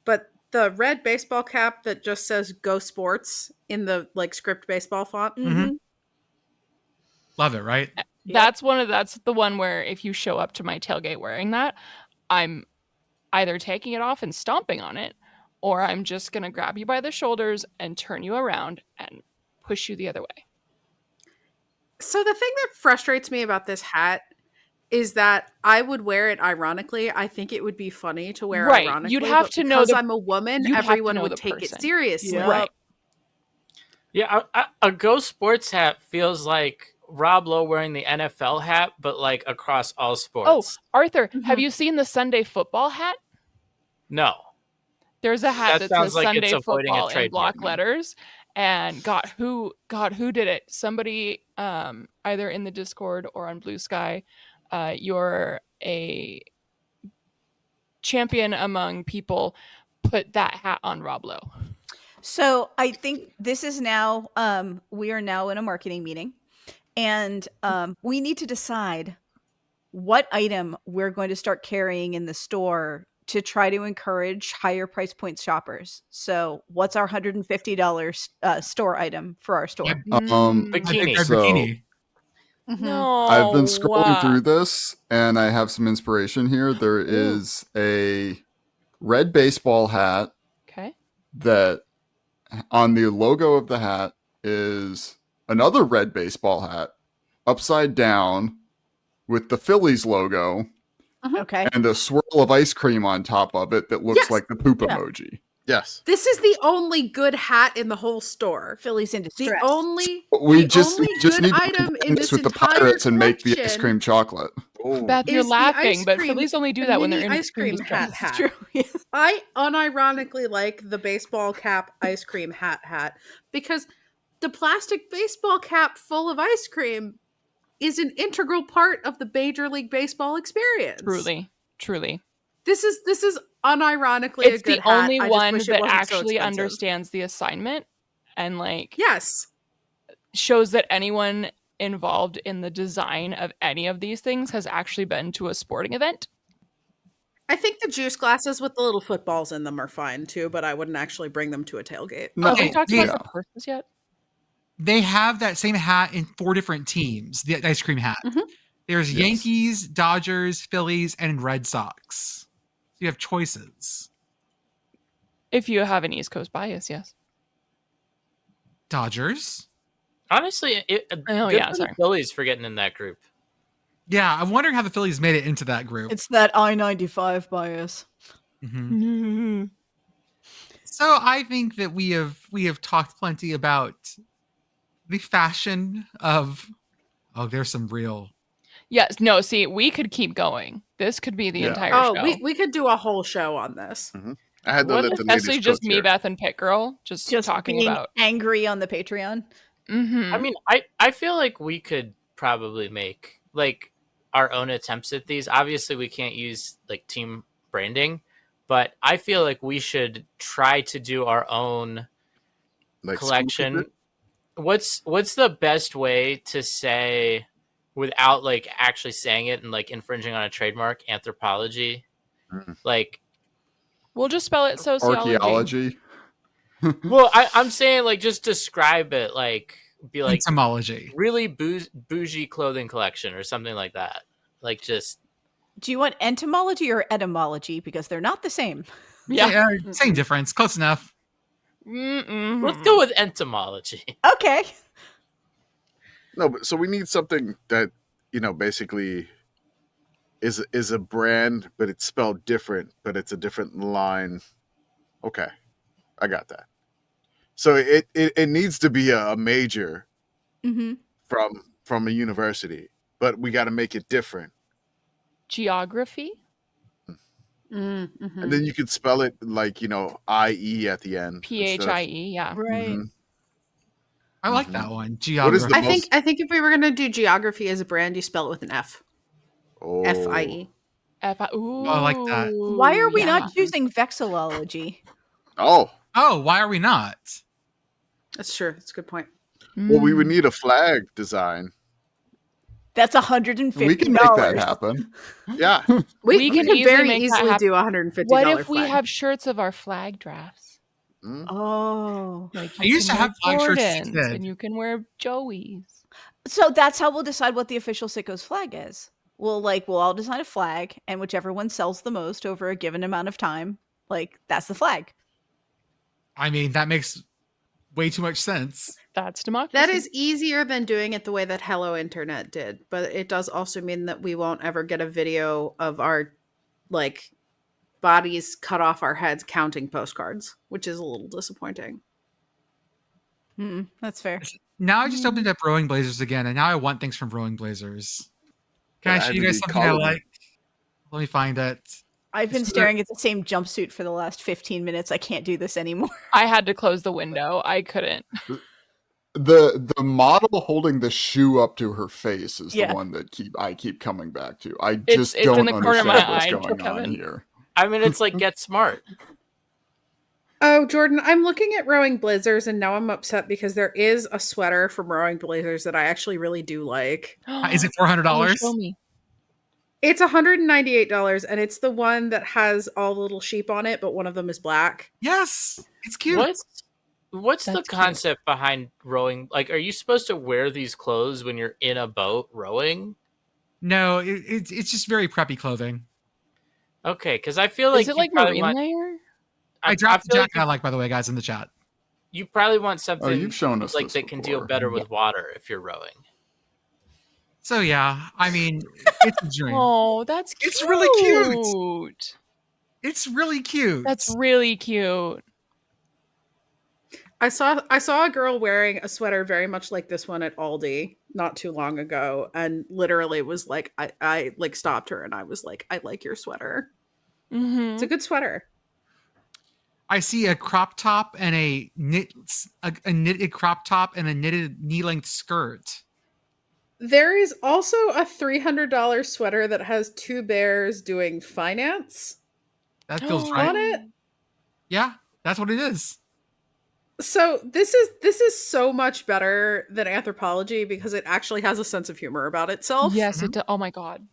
but the red baseball cap that just says Go Sports in the like script baseball font. Mm-hmm. Love it, right? That's the one where if you show up to my tailgate wearing that, I'm either taking it off and stomping on it, or I'm just going to grab you by the shoulders and turn you around and push you the other way. So the thing that frustrates me about this hat is that I would wear it ironically. I think it would be funny to wear ironically. You'd have to know because I'm a woman, everyone would take person. it seriously. Yeah. Right. Yeah, a Go Sports hat feels like Rob Lowe wearing the NFL hat, but like across all Oh, sports. Arthur, have you seen the Sunday football hat? No. There's a hat that sounds says like it's Sunday avoiding a football in trademark. block letters. And God, who did it? Somebody either in the Discord or on Blue Sky. You're a champion among people. Put that hat on Rob Lowe. So I think this is now, we are now in a marketing meeting. And we need to decide what item we're going to start carrying in the store to try to encourage higher price point shoppers. So what's our $150 store item for our store? Bikini. So Bikini. No. I've been scrolling through this, and I have some inspiration here. There is a red baseball hat. Okay. That on the logo of the hat is another red baseball hat upside down with the Phillies logo. Okay. And a swirl of ice cream on top of it that looks like the poop emoji. Yes. This is the only good hat in the whole store. Phillies in distress. The only We just good need to item in this with the entire pirates and make the ice collection cream chocolate. Beth, you're is the laughing, ice but cream- Phillies only do the that when they're mini in ice cream distress. hat. True. Yes. I unironically like the baseball cap ice cream hat because the plastic baseball cap full of ice cream is an integral part of the Major League Baseball experience. Truly. This is unironically It's a good the only hat. I just one wish it that wasn't so actually expensive. understands the assignment and Yes. shows that anyone involved in the design of any of these things has actually been to a sporting event. I think the juice glasses with the little footballs in them are fine too, but I wouldn't actually bring them to a tailgate. No, Have we talked about the purses yet? They have that same hat in 4 different teams, the ice cream hat. There's Yankees, Dodgers, Phillies, and Red Sox. So you have choices. If you have an East Coast bias, yes. Dodgers? Honestly, the Phillies for getting in that group. Yeah, I'm wondering how the Phillies made it into that group. It's that I-95 bias. So I think that we have talked plenty about the fashion of. Oh, there's some real. Yes. No. See, we could keep going. This could be the entire show. We could do a whole show on this. I had to let the especially ladies just cook me, here. Beth, and Pitt Girl just talking being about angry on the Patreon. I mean, I feel like we could probably make our own attempts at these. Obviously, we can't use team branding, but I feel like we should try to do our own collection. What's the best way to say without actually saying it and infringing on a trademark? Anthropologie, we'll just spell it sociology. Archaeology. Well, I'm saying just describe it be entomology, really bougie clothing collection or something like that. Just. Do you want entomology or etymology? Because they're not the same. Yeah, same difference. Close enough. Let's go with entomology. Okay. No, but so we need something that basically is a brand, but it's spelled different, but it's a different line. Okay, I got that. So it needs to be a major from a university, but we got to make it different. Geography. And then you could spell it IE at the end. PHIE, yeah. Right. I like that one. Geography. I think if we were gonna do geography as a brand, you spell it with an F. FIE. Ooh, I like that. Why are we not choosing vexillology? Oh, why are we not? That's true. That's a good point. Well, we would need a flag design. That's $150. We can make that happen. Yeah. We can very make that easily happen. do $150 What if we flag. have shirts of our flag drafts? Oh. I used to have flag shirts as a kid. And you can wear Joey's. So that's how we'll decide what the official SICKO's flag is. We'll all design a flag, and whichever one sells the most over a given amount of time, that's the flag. I mean, that makes way too much sense. That's democracy. That is easier than doing it the way that Hello Internet did, but it does also mean that we won't ever get a video of our bodies cut off our heads counting postcards, which is a little disappointing. That's fair. Now I just opened up Rowing Blazers again, and now I want things from Rowing Blazers. Can I show you guys something I like? Let me find it. I've been staring at the same jumpsuit for the last 15 minutes. I can't do this anymore. I had to close the window. I couldn't. The model holding the shoe up to her face is the one that I keep coming back to. I just don't in the corner of understand my what's eye, going Kevin. on here. I mean, it's Get Smart. Oh, Jordan, I'm looking at Rowing Blazers, and now I'm upset because there is a sweater from Rowing Blazers that I actually really do like. Is it $400? Show me. It's $198, and it's the one that has all the little sheep on it, but one of them is black. Yes, it's cute. What's the concept behind rowing? Like, are you supposed to wear these clothes when you're in a boat rowing? No, it's just very preppy clothing. Okay, because I feel like is it like marine layer? I dropped the jacket I like, by the way, guys, in the chat. You probably want something you've shown us like that can deal better with water if you're rowing. So yeah, I mean, it's a dream. Oh, that's cute. It's really cute. It's really cute. That's really cute. I saw a girl wearing a sweater very much like this one at Aldi not too long ago, and literally was like, I like stopped her and I was like, I like your sweater. Mm-hmm. It's a good sweater. I see a crop top and a knitted crop top and a knitted knee-length skirt. There is also a $300 sweater that has two bears doing finance. That feels right. On it. Yeah, that's what it is. So this is so much better than Anthropologie because it actually has a sense of humor about itself. Yes, it does. Oh my god.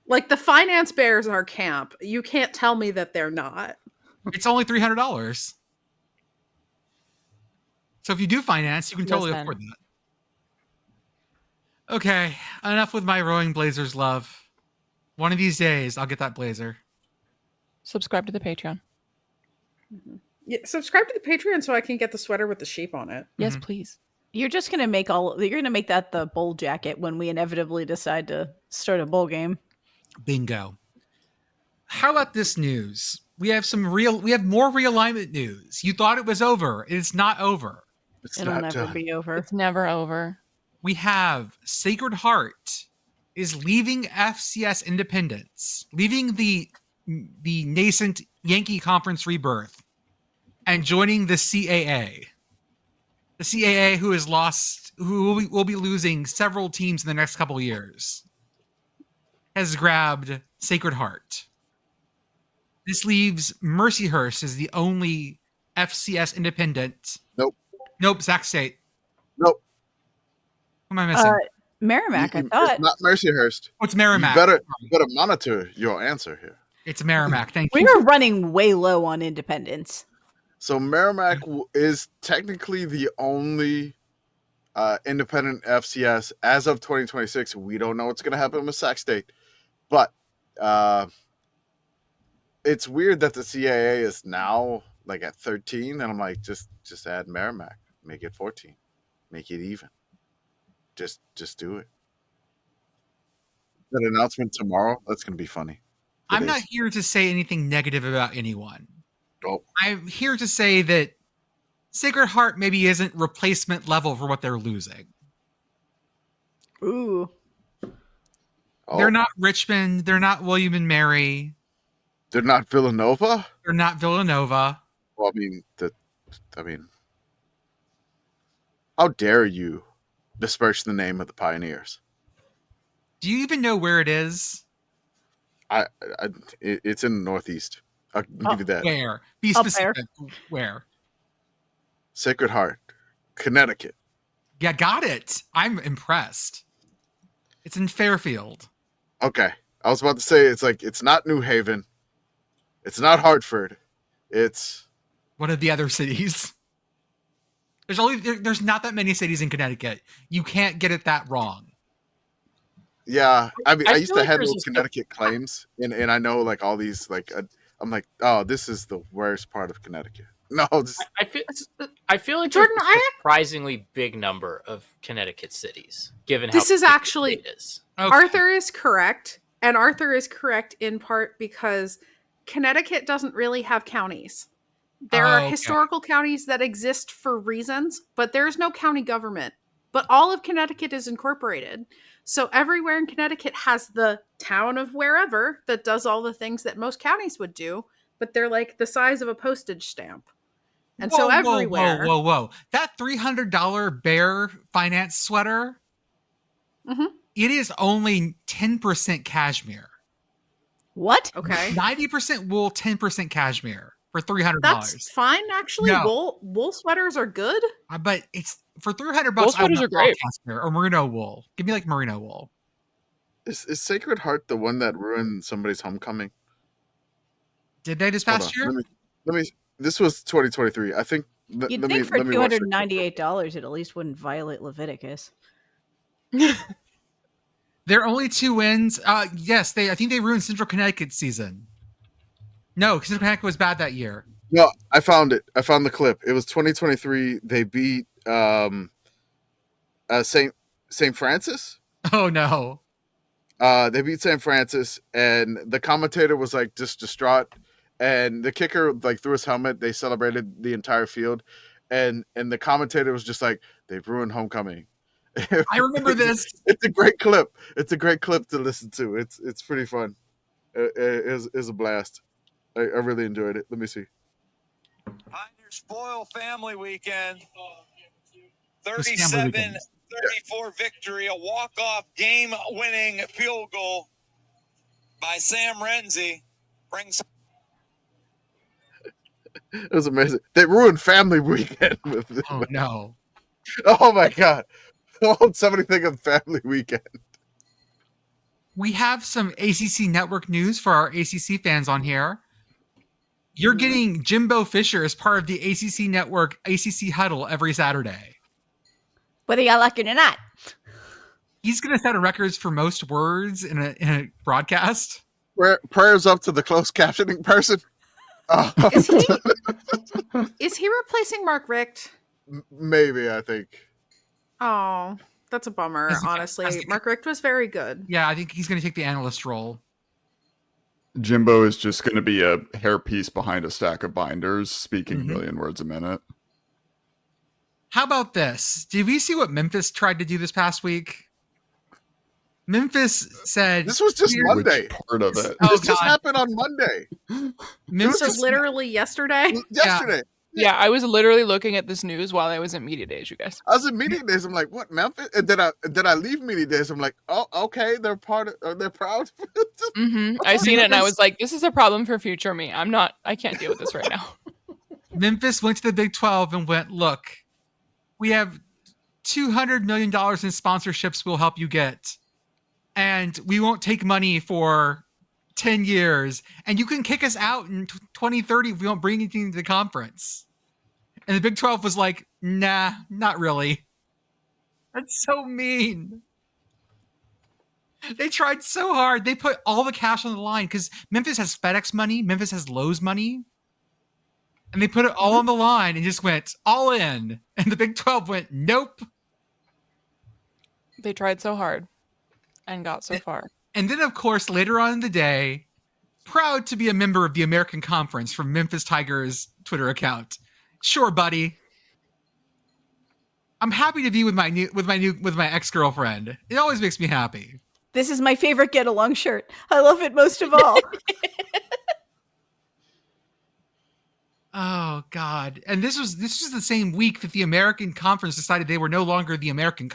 Like the finance bears are camp. You can't tell me that they're not. It's only $300. So if you do finance, you can totally afford that. Okay, enough with my rowing blazers love. One of these days, I'll get that blazer. Subscribe to the Patreon. Mm-hmm. Yeah, subscribe to the Patreon so I can get the sweater with the sheep on it. Yes, please. You're just gonna make that the bowl jacket when we inevitably decide to start a bowl game. Bingo. How about this news? We have more realignment news. You thought it was over. It's not over. It'll never be over. It's never over. We have Sacred Heart is leaving FCS Independence, leaving the nascent Yankee Conference rebirth, and joining the CAA. The CAA, who will be losing several teams in the next couple of years, has grabbed Sacred Heart. This leaves Mercyhurst as the only FCS independent. Nope. Sac State. Nope. Who am I missing? Merrimack, I thought. It's not Mercyhurst. Oh, it's Merrimack. You better monitor your answer here. It's Merrimack. Thank you. We were running way low on independence. So Merrimack is technically the only independent FCS as of 2026. We don't know what's going to happen with Sac State, but it's weird that the CAA is now like at 13, and I'm like, just add Merrimack, make it 14, make it even. Just do it. That announcement tomorrow, that's going to be funny. I'm not here to say anything negative about anyone. Oh. I'm here to say that Sacred Heart maybe isn't replacement level for what they're losing. Ooh. Oh. They're not Richmond. They're not William and Mary. They're not Villanova? They're not Villanova. Well, I mean, how dare you besmirch the name of the Pioneers? Do you even know where it is? It's in the Northeast. I'll give you that. Where? Be specific. Where? Sacred Heart, Connecticut. Yeah, got it. I'm impressed. It's in Fairfield. Okay. I was about to say it's not New Haven. It's not Hartford. It's one of the other cities. There's not that many cities in Connecticut. You can't get it that wrong. Yeah, I mean, I used to handle Connecticut claims, and I know like all these I'm like, oh, this is the worst part of Connecticut. No, I feel like Jordan, there's a surprisingly big number of Connecticut cities, given how this is actually it is. Okay. Arthur is correct, and Arthur is correct in part because Connecticut doesn't really have counties. There are historical counties that exist for reasons, but there is no county government. But all of Connecticut is incorporated. So everywhere in Connecticut has the town of wherever that does all the things that most counties would do, but they're like the size of a postage stamp. And so everywhere. Whoa. That $300 bear finance sweater, it is only 10% cashmere. What? Okay. 90% wool, 10% cashmere for $300. That's fine, actually. No. Wool sweaters are good. But it's for $300. Wool sweaters are great. Cashmere or merino wool. Give me like merino wool. Is Sacred Heart the one that ruined somebody's homecoming? Did they this past year? Let me. This was 2023. I think You'd think for $298 it at least wouldn't violate Leviticus. There are only 2 wins. Yes, I think they ruined Central Connecticut's season. No, Central Connecticut was bad that year. No, I found it. I found the clip. It was 2023. They beat St. Francis. Oh no. They beat St. Francis, and the commentator was like just distraught. And the kicker like threw his helmet. They celebrated the entire field, and the commentator was just like, "They've ruined homecoming." I remember this. It's a great clip. It's a great clip to listen to. It's pretty fun. It was a blast. I really enjoyed it. Let me see. Pioneer Spoil Family Weekend. 37-34 victory. A walk-off game-winning field goal by Sam Renzi brings. It was amazing. They ruined family weekend with this. Oh no. Oh my god. Won't somebody think of family weekend? We have some ACC network news for our ACC fans on here. You're getting Jimbo Fisher as part of the ACC network ACC huddle every Saturday. Whether y'all like it or not. He's going to set a records for most words in a broadcast. Prayers up to the closed captioning person. Is he replacing Mark Richt? Maybe, I think. Oh, that's a bummer, honestly. Mark Richt was very good. Yeah, I think he's going to take the analyst role. Jimbo is just going to be a hairpiece behind a stack of binders, speaking a million words a minute. How about this? Did we see what Memphis tried to do this past week? Memphis said... This was just Monday. Part of it. This just happened on Monday. This was literally yesterday? Yesterday. Yeah, I was literally looking at this news while I was in media days, you guys. I was in media days. I'm like, what, Memphis? And then I leave media days. I'm like, oh, okay, they're proud. I seen it and I was like, this is a problem for future me. I can't deal with this right now. Memphis went to the Big 12 and went, look, we have $200 million in sponsorships we'll help you get. And we won't take money for 10 years. And you can kick us out in 2030 if we don't bring anything to the conference. And the Big 12 was like, nah, not really. That's so mean. They tried so hard. They put all the cash on the line because Memphis has FedEx money. Memphis has Lowe's money. And they put it all on the line and just went all in. And the Big 12 went, nope. They tried so hard and got so far. And then, of course, later on in the day, proud to be a member of the American Conference from Memphis Tigers Twitter account. Sure, buddy. I'm happy to be with my ex-girlfriend. It always makes me happy. This is my favorite get along shirt. I love it most of all. Oh God! And this was the same week that the American Conference decided they were no longer the American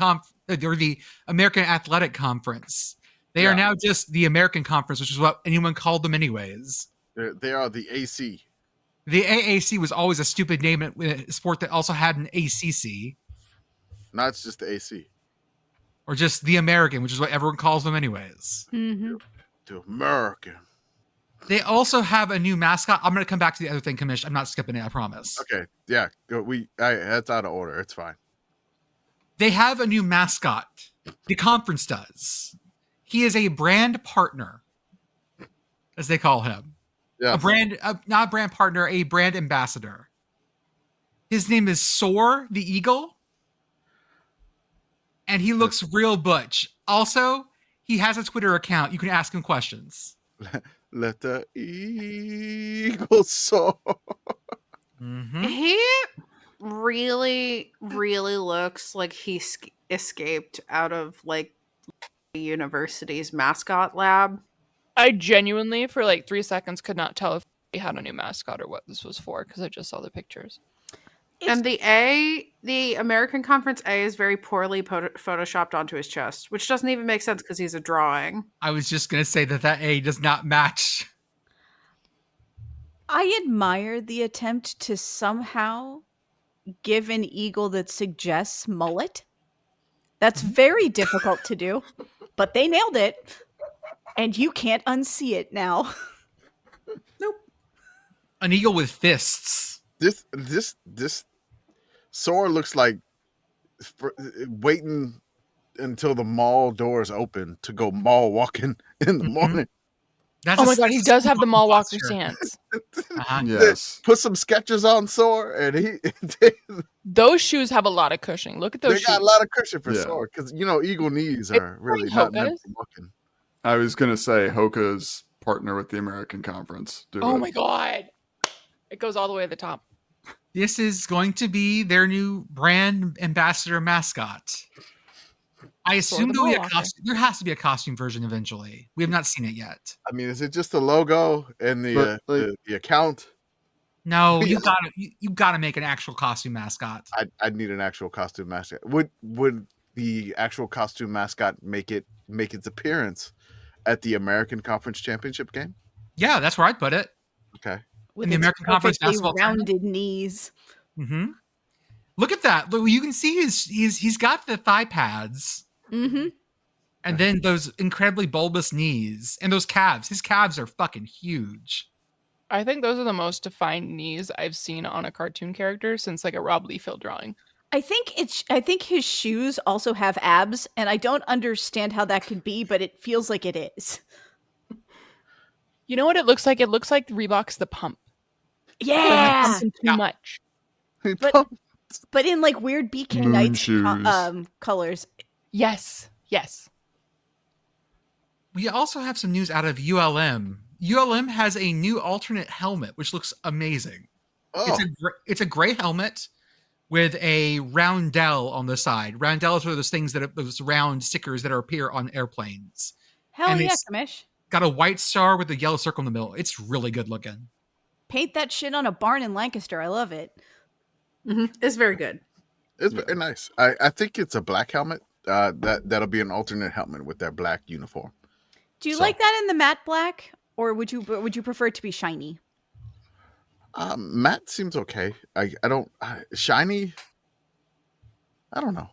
they were the American Athletic Conference. They are now just the American Conference, which is what anyone called them anyways. They are the AC. The AAC was always a stupid name in a sport that also had an ACC. Now it's just the AC. Or just the American, which is what everyone calls them anyways. Mm-hmm. The American. They also have a new mascot. I'm going to come back to the other thing, Commish. I'm not skipping it, I promise. Okay, yeah. That's out of order. It's fine. They have a new mascot. The conference does. He is a brand partner, as they call him. Yeah. Not a brand partner, a brand ambassador. His name is Soar the Eagle. And he looks real butch. Also, he has a Twitter account. You can ask him questions. Let the eagle soar. Mm-hmm. He really, really looks like he escaped out of like university's mascot lab. I genuinely, for like 3 seconds, could not tell if he had a new mascot or what this was for because I just saw the pictures. And the American Conference A is very poorly photoshopped onto his chest, which doesn't even make sense because he's a drawing. I was just going to say that A does not match. I admire the attempt to somehow give an eagle that suggests mullet. That's very difficult to do, but they nailed it. And you can't unsee it now. Nope. An eagle with fists. This Soar looks like waiting until the mall doors open to go mall walking in the morning. Oh my god, he does have the mall walker stance. Yes. Put some sketches on Soar, and those shoes have a lot of cushioning. Look at those shoes. They got a lot of cushion for Soar because eagle knees are really not meant for walking. I was gonna say Hoka's partner with the American Conference. My god, it goes all the way to the top. This is going to be their new brand ambassador mascot. I assume there has to be a costume version eventually. We have not seen it yet. I mean, is it just the logo and the account? No, you gotta make an actual costume mascot. I'd need an actual costume mascot. Would the actual costume mascot make its appearance at the American Conference Championship game? Yeah, that's where I'd put it. Okay. With the American Conference basketball rounded knees. Mm-hmm. Look at that. Look, you can see he's got the thigh pads. Mm-hmm. And then those incredibly bulbous knees and those calves. His calves are fucking huge. I think those are the most defined knees I've seen on a cartoon character since like a Rob Liefeld drawing. I think his shoes also have abs, and I don't understand how that could be, but it feels like it is. You know what it looks like? It looks like Reebok's The Pump. Yeah, too much. But in like weird BK Nights colors. Yes. We also have some news out of ULM. ULM has a new alternate helmet, which looks amazing. Oh. It's a gray helmet with a roundel on the side. Roundels are those things those round stickers that appear on airplanes. Hell yeah, Commish. Got a white star with a yellow circle in the middle. It's really good looking. Paint that shit on a barn in Lancaster. I love it. Mm-hmm. It's very good. It's very nice. I think it's a black helmet. That'll be an alternate helmet with their black uniform. Do you like that in the matte black, or would you prefer it to be shiny? Matte seems okay. I don't shiny. I don't know.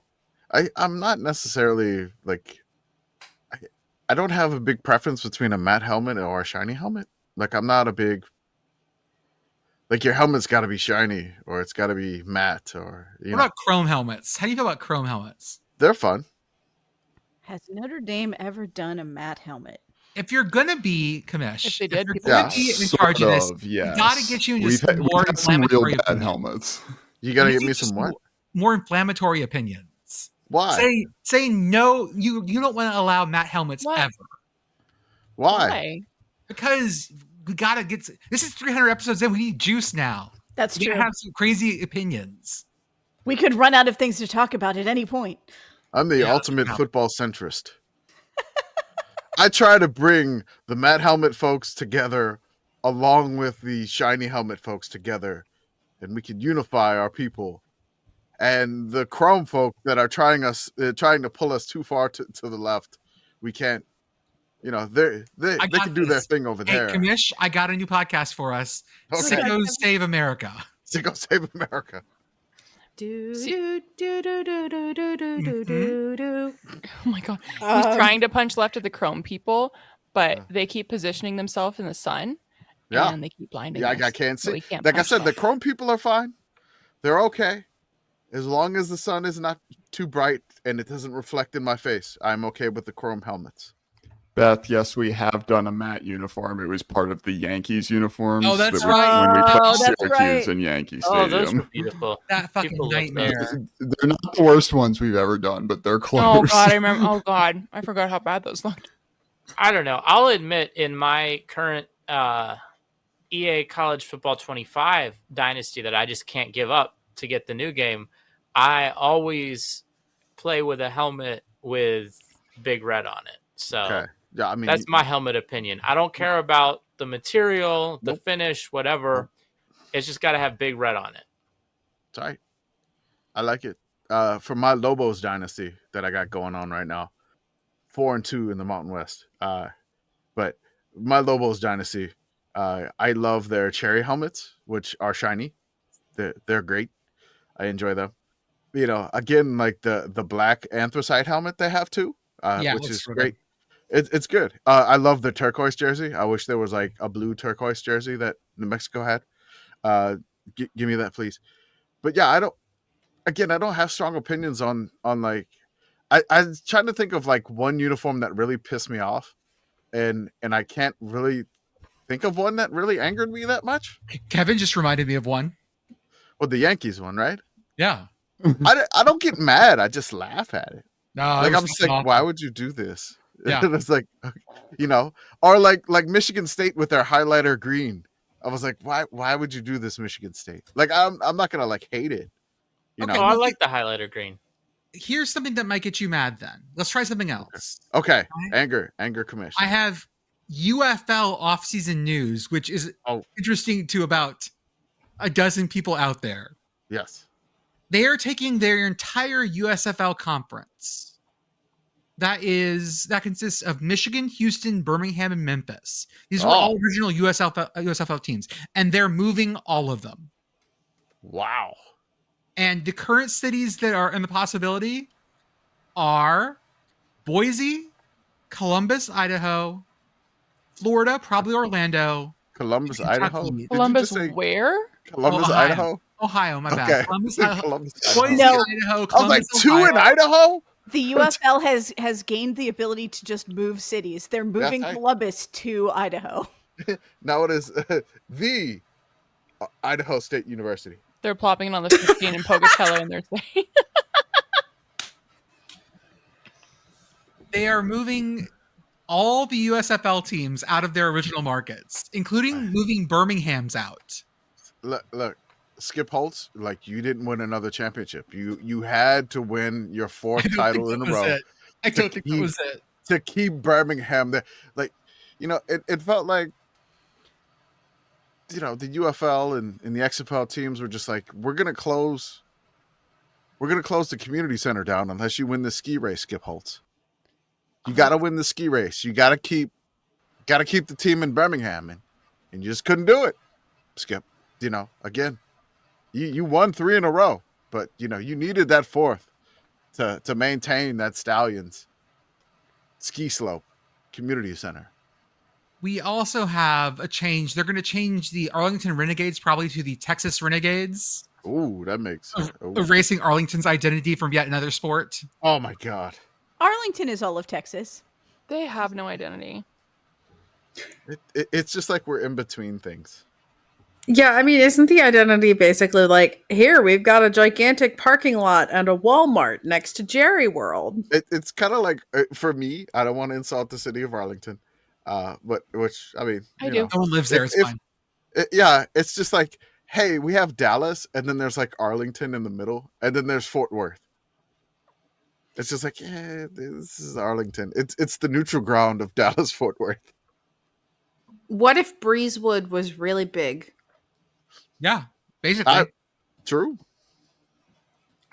I'm not necessarily like. I don't have a big preference between a matte helmet or a shiny helmet. Like I'm not a big. Like your helmet's got to be shiny or it's got to be matte or. What about chrome helmets? How do you feel about chrome helmets? They're fun. Has Notre Dame ever done a matte helmet? If you're gonna be Commish, if they did, be in charge of this, yes. You gotta get you into some more inflammatory some helmets. You gotta get me some what? More inflammatory opinions. Why? Say no. You don't want to allow matte helmets ever. Why? Because we gotta get. This is 300 episodes in. We need juice now. That's true. We have some crazy opinions. We could run out of things to talk about at any point. I'm the ultimate football centrist. I try to bring the matte helmet folks together along with the shiny helmet folks together, and we can unify our people. And the chrome folk that are trying to pull us too far to the left, we can't. They can do their thing over there. Hey, Commish, I got a new podcast for us. Okay. SICKO Save America. SICKO Save America. Oh my god. He's trying to punch left at the chrome people, but they keep positioning themselves in the sun. Yeah. And they keep blinding us. I can't see. Like I said, the chrome people are fine. They're okay. As long as the sun is not too bright and it doesn't reflect in my face, I'm okay with the chrome helmets. Beth, yes, we have done a matte uniform. It was part of the Yankees uniforms. Oh, that's right. When we played Syracuse and Yankee Stadium. Oh, those were beautiful. That fucking nightmare. They're not the worst ones we've ever done, but they're close. Oh, God, I remember. Oh, God. I forgot how bad those looked. I don't know. I'll admit in my current EA College Football 25 dynasty that I just can't give up to get the new game, I always play with a helmet with Big Red on it. So. Okay. Yeah, I mean that's my helmet opinion. I don't care about the material, the finish, whatever. It's just got to have Big Red on it. Sorry, I like it. For my Lobos dynasty that I got going on right now, 4-2 in the Mountain West. But my Lobos dynasty, I love their cherry helmets, which are shiny. They're great. I enjoy them. Again, like the black anthracite helmet they have too, which is great. It's good. I love the turquoise jersey. I wish there was like a blue turquoise jersey that New Mexico had. Give me that, please. But yeah, again, I don't have strong opinions on like. I'm trying to think of like one uniform that really pissed me off, and I can't really think of one that really angered me that much. Kevin just reminded me of one. Well, the Yankees one, right? Yeah. I don't get mad. I just laugh at it. No, like I'm just like, awful. Why would you do this? Yeah. It's like, or like Michigan State with their highlighter green. I was like, why would you do this, Michigan State? Like, I'm not gonna like hate it. You know, I like the highlighter green. Here's something that might get you mad. Then let's try something else. Okay. Anger, Commish. I have UFL off-season news, which is interesting to about a dozen people out there. Yes. They are taking their entire USFL conference. That consists of Michigan, Houston, Birmingham, and Memphis. These were all original USFL teams, and they're moving all of them. Wow. And the current cities that are in the possibility are Boise, Columbus, Idaho, Florida, probably Orlando. Columbus, Idaho? Columbus where? Columbus, Idaho? Ohio, my bad. Okay. Columbus, Columbus, Boise, no. Idaho, Columbus, I was like, two Ohio. in Idaho? The UFL has gained the ability to just move cities. They're moving Columbus to Idaho. Now it is the Idaho State University. They're plopping it on the 15 in Pocatello, and they're saying they are moving all the USFL teams out of their original markets, including moving Birmingham's out. Look, Skip Holtz, like, you didn't win another championship. You had to win your fourth title in a row. I don't think that was it. To keep Birmingham there. Like, it felt like, the UFL and the XFL teams were just like, we're gonna close the community center down unless you win the ski race, Skip Holtz. You gotta win the ski race. You gotta keep the team in Birmingham, and you just couldn't do it, Skip. Again, you won 3 in a row, but you needed that fourth to maintain that Stallions ski slope community center. We also have a change. They're going to change the Arlington Renegades probably to the Texas Renegades. Ooh, that makes sense. Erasing Arlington's identity from yet another sport. Oh my God. Arlington is all of Texas. they have no identity. It's just like we're in between things. Yeah, I mean, isn't the identity basically like, here, we've got a gigantic parking lot and a Walmart next to Jerry World? It's kind of like, for me, I don't want to insult the city of Arlington, but which, I mean, I do. No one lives there, it's fine. Yeah, it's just like, hey, we have Dallas, and then there's like Arlington in the middle, and then there's Fort Worth. It's just like, yeah, this is Arlington. It's the neutral ground of Dallas, Fort Worth. What if Breezewood was really big? Yeah, basically. True.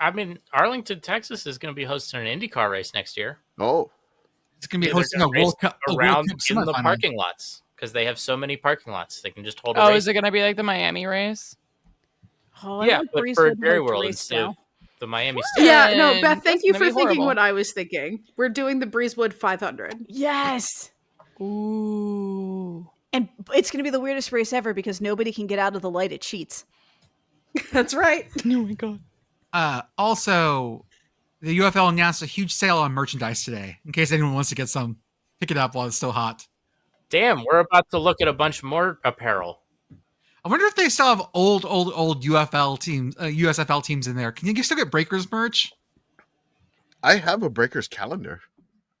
I mean, Arlington, Texas is going to be hosting an IndyCar race next year. Oh. It's going to be hosting a World Cup around in the parking lots because they have so many parking lots. They can just hold a race. Oh, is it going to be like the Miami race? Oh, yeah, but for Jerry World instead of the Miami State. Yeah, no, Beth, thank you for thinking what I was thinking. We're doing the Breezewood 500. Yes. Ooh. And it's going to be the weirdest race ever because nobody can get out of the light at Sheets. That's right. Oh my God. Also, the UFL announced a huge sale on merchandise today. In case anyone wants to get some, pick it up while it's still hot. Damn, we're about to look at a bunch more apparel. I wonder if they still have old UFL teams, USFL teams in there. Can you still get Breakers merch? I have a Breakers calendar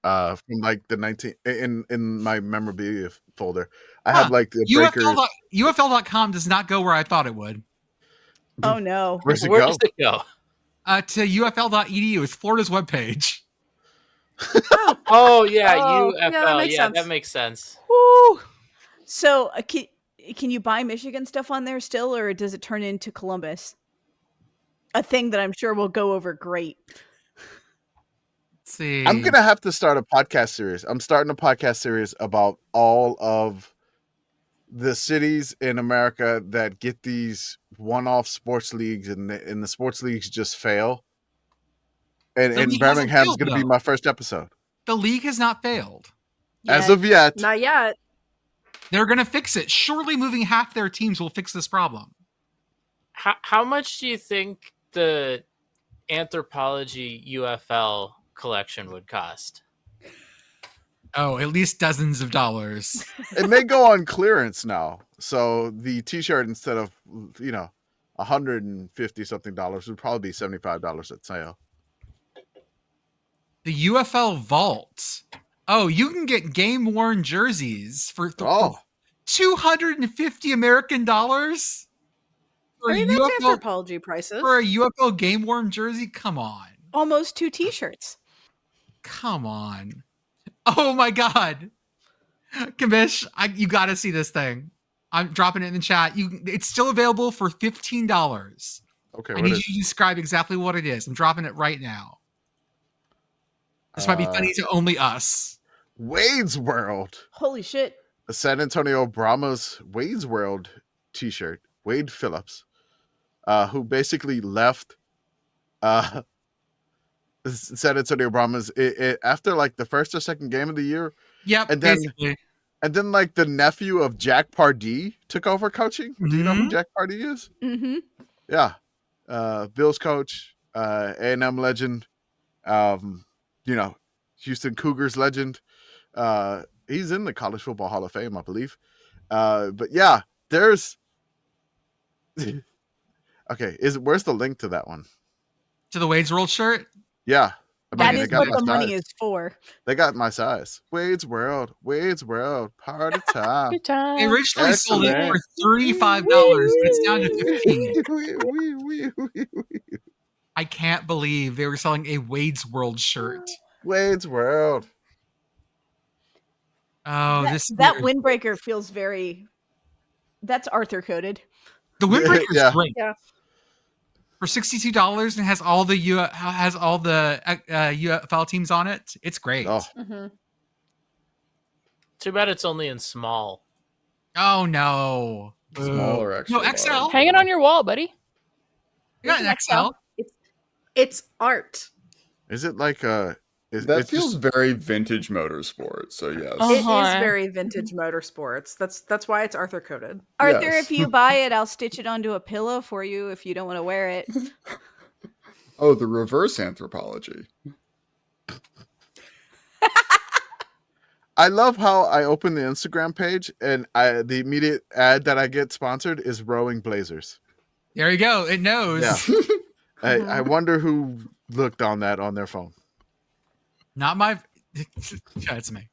from like the 19 in my memorabilia folder. I have like the Breakers. UFL.com does not go where I thought it would. Oh no. Where does it go? To UFL.edu. It's Florida's webpage. Oh yeah, UFL. Yeah, that makes sense. Woo. So can you buy Michigan stuff on there still, or does it turn into Columbus? A thing that I'm sure will go over great. Let's see. I'm going to have to start a podcast series. I'm starting a podcast series about all of the cities in America that get these one-off sports leagues and the sports leagues just fail. And Birmingham is going to be my first episode. The league has not failed. As of yet. Not yet. They're going to fix it. Surely moving half their teams will fix this problem. How much do you think the Anthropologie UFL collection would cost? Oh, at least dozens of dollars. It may go on clearance now. So the t-shirt, instead of, $150 something would probably be $75 at sale. The UFL Vault. Oh, you can get game-worn jerseys for 250 American dollars? I mean, that's Anthropologie prices. For a UFL game-worn jersey? Come on. Almost 2 t-shirts. Come on. Oh my God. Commish, you got to see this thing. I'm dropping it in the chat. It's still available for $15. Okay. I need you to describe exactly what it is. I'm dropping it right now. This might be funny to only us. Wade's World. Holy shit. A San Antonio Brahmas Wade's World t-shirt. Wade Phillips, who basically left San Antonio Brahmas after like the first or second game of the year. Yep. And then like the nephew of Jack Pardee took over coaching. Mm-hmm. Do you know who Jack Pardee is? Mm-hmm. Yeah. Bills coach, A&M legend, Houston Cougars legend. He's in the College Football Hall of Fame, I believe. But yeah, there's okay. Where's the link to that one? To the Wade's World shirt? Yeah. That is what the money is for. They got my size. Wade's World, party time. They originally sold it for $35, but it's down to $15. I can't believe they were selling a Wade's World shirt. Wade's World. Oh, that windbreaker feels very. That's Arthur coded. The windbreaker is great. Yeah. For $62 and has all the UFL teams on it. It's great. Oh. Mm-hmm. Too bad it's only in small. Oh no. Small or extra? No, XL. Hang it on your wall, buddy. You got an XL. It's art. Is it like that feels very vintage motorsport, so yes. It is very vintage motorsports. That's why it's Arthur coded. Arthur, if you buy it, I'll stitch it onto a pillow for you if you don't want to wear it. Oh, the reverse Anthropologie. I love how I open the Instagram page and the immediate ad that I get sponsored is Rowing Blazers. There you go. It knows. Yeah. I wonder who looked on that on their phone. Not my. Yeah, it's me.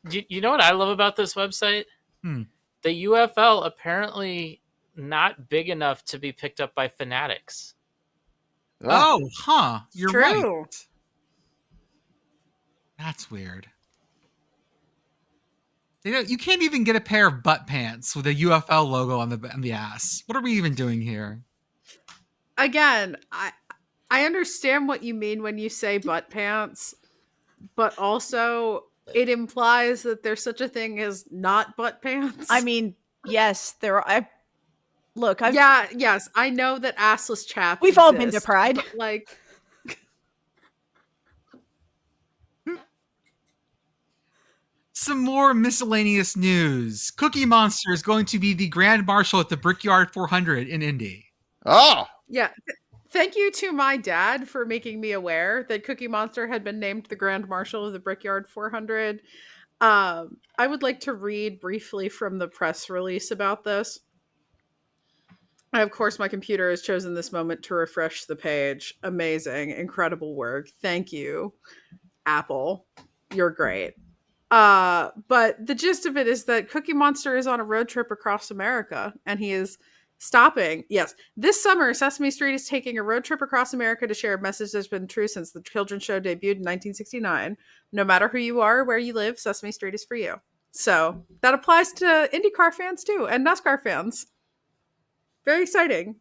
You know what I love about this website? The UFL apparently not big enough to be picked up by Fanatics. Oh, huh. You're true. Right. That's weird. You can't even get a pair of butt pants with a UFL logo on the ass. What are we even doing here? Again, I understand what you mean when you say butt pants, but also it implies that there's such a thing as not butt pants. I mean, yes, there are. Yes, I know that assless chaps. We've all been to Pride. Like, some more miscellaneous news. Cookie Monster is going to be the Grand Marshal at the Brickyard 400 in Indy. Oh, yeah. Thank you to my dad for making me aware that Cookie Monster had been named the Grand Marshal of the Brickyard 400. I would like to read briefly from the press release about this. Of course, my computer has chosen this moment to refresh the page. Amazing, incredible work. Thank you, Apple. You're great. But the gist of it is that Cookie Monster is on a road trip across America, and he is stopping. Yes, this summer, Sesame Street is taking a road trip across America to share a message that's been true since the children's show debuted in 1969. No matter who you are or where you live, Sesame Street is for you. So that applies to IndyCar fans too, and NASCAR fans. Very exciting.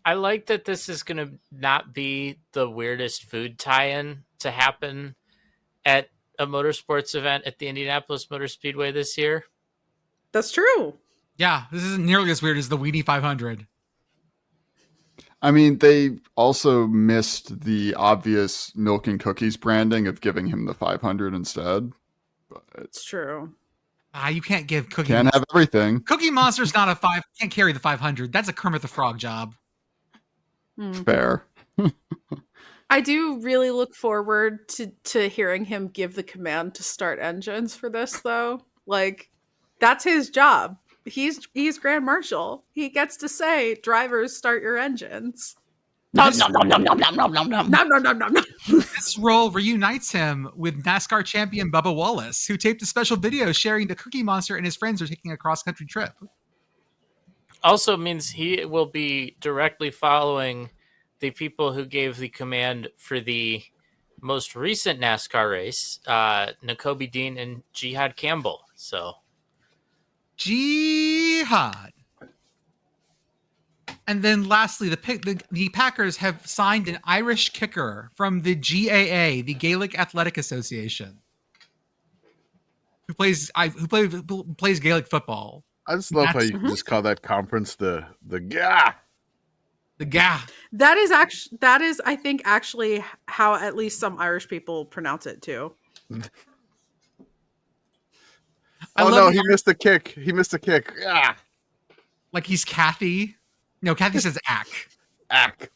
I like that this is going to not be the weirdest food tie-in to happen at a motorsports event at the Indianapolis Motor Speedway this year. That's true. Yeah, this isn't nearly as weird as the Weedy 500. I mean, they also missed the obvious milk and cookies branding of giving him the 500 instead. But it's true. You can't give Cookie. Can't have everything. Cookie Monster's not can't carry the 500. That's a Kermit the Frog job. Fair. I do really look forward to hearing him give the command to start engines for this, though. Like, that's his job. He's Grand Marshal. He gets to say, drivers, start your engines. Nom, nom, nom, nom, nom, nom, nom, nom, nom. Nom, nom, nom, nom, nom. This role reunites him with NASCAR champion Bubba Wallace, who taped a special video sharing the Cookie Monster and his friends are taking a cross-country trip. Also means he will be directly following the people who gave the command for the most recent NASCAR race, Nakobe Dean and Jihad Campbell. So, Jihad. And then lastly, the Packers have signed an Irish kicker from the GAA, the Gaelic Athletic Association, who plays Gaelic football. I just love how you can just call that conference the GA. The GA. That is I think actually how at least some Irish people pronounce it too. Oh no, he missed a kick. He missed a kick. Yeah. Like he's Kathy. No, Kathy says ack. Ack.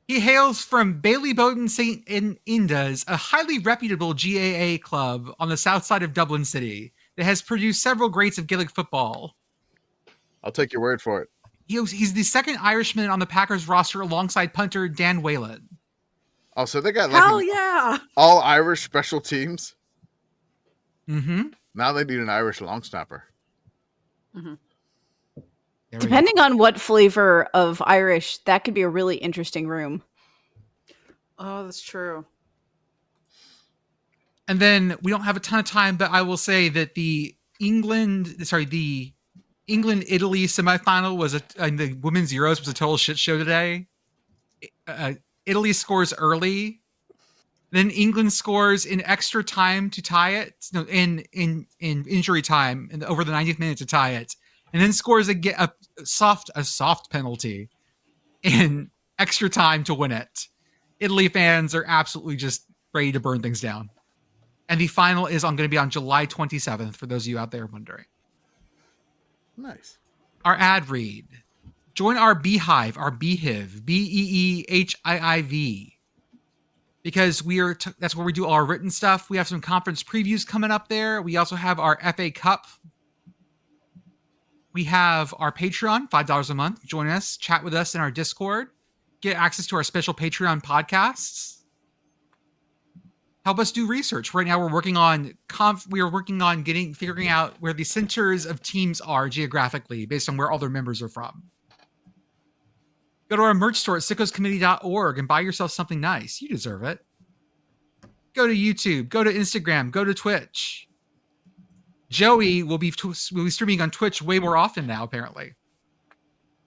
He hails from Bailey Bowden St. Indas, a highly reputable GAA club on the south side of Dublin City that has produced several greats of Gaelic football. I'll take your word for it. He's the second Irishman on the Packers roster alongside punter Dan Whalen. Oh, so they got all Irish special teams? Mm-hmm. Now they need an Irish long snapper. Mm-hmm. Depending on what flavor of Irish, that could be a really interesting room. Oh, that's true. And then we don't have a ton of time, but I will say that the England-Italy semifinal was the women's Euros was a total shit show today. Italy scores early, then England scores in extra time to tie it. No, in injury time and over the 90th minute to tie it, and then scores a soft penalty in extra time to win it. Italy fans are absolutely just ready to burn things down. And the final is going to be on July 27th, for those of you out there wondering. Nice. Our ad read. Join our Beehive, our Beehive, BEEHIIV. Because that's where we do all our written stuff. We have some conference previews coming up there. We also have our FA Cup. We have our Patreon, $5 a month. Join us, chat with us in our Discord. Get access to our special Patreon podcasts. Help us do research. Right now, we're working on figuring out where the centers of teams are geographically based on where all their members are from. Go to our merch store at sickoscommittee.org and buy yourself something nice. You deserve it. Go to YouTube. Go to Instagram. Go to Twitch. Joey will be streaming on Twitch way more often now, apparently.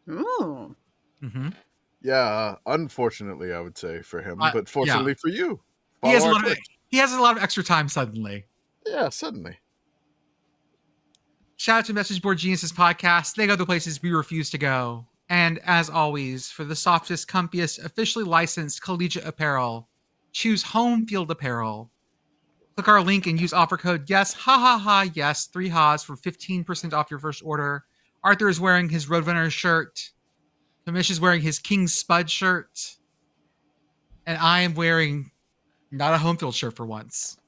Ooh. Mm-hmm. Yeah, unfortunately, I would say for him, but fortunately for you. He has a lot of extra time suddenly. Yeah, suddenly. Shout out to Message Board Geniuses podcast. They go the places we refuse to go. And as always, for the softest, comfiest, officially licensed collegiate apparel, choose Home Field Apparel. Click our link and use offer code yes, yes, 3 ha's for 15% off your first order. Arthur is wearing his Roadrunner shirt. Commish is wearing his King Spud shirt. And I am wearing not a home field shirt for once.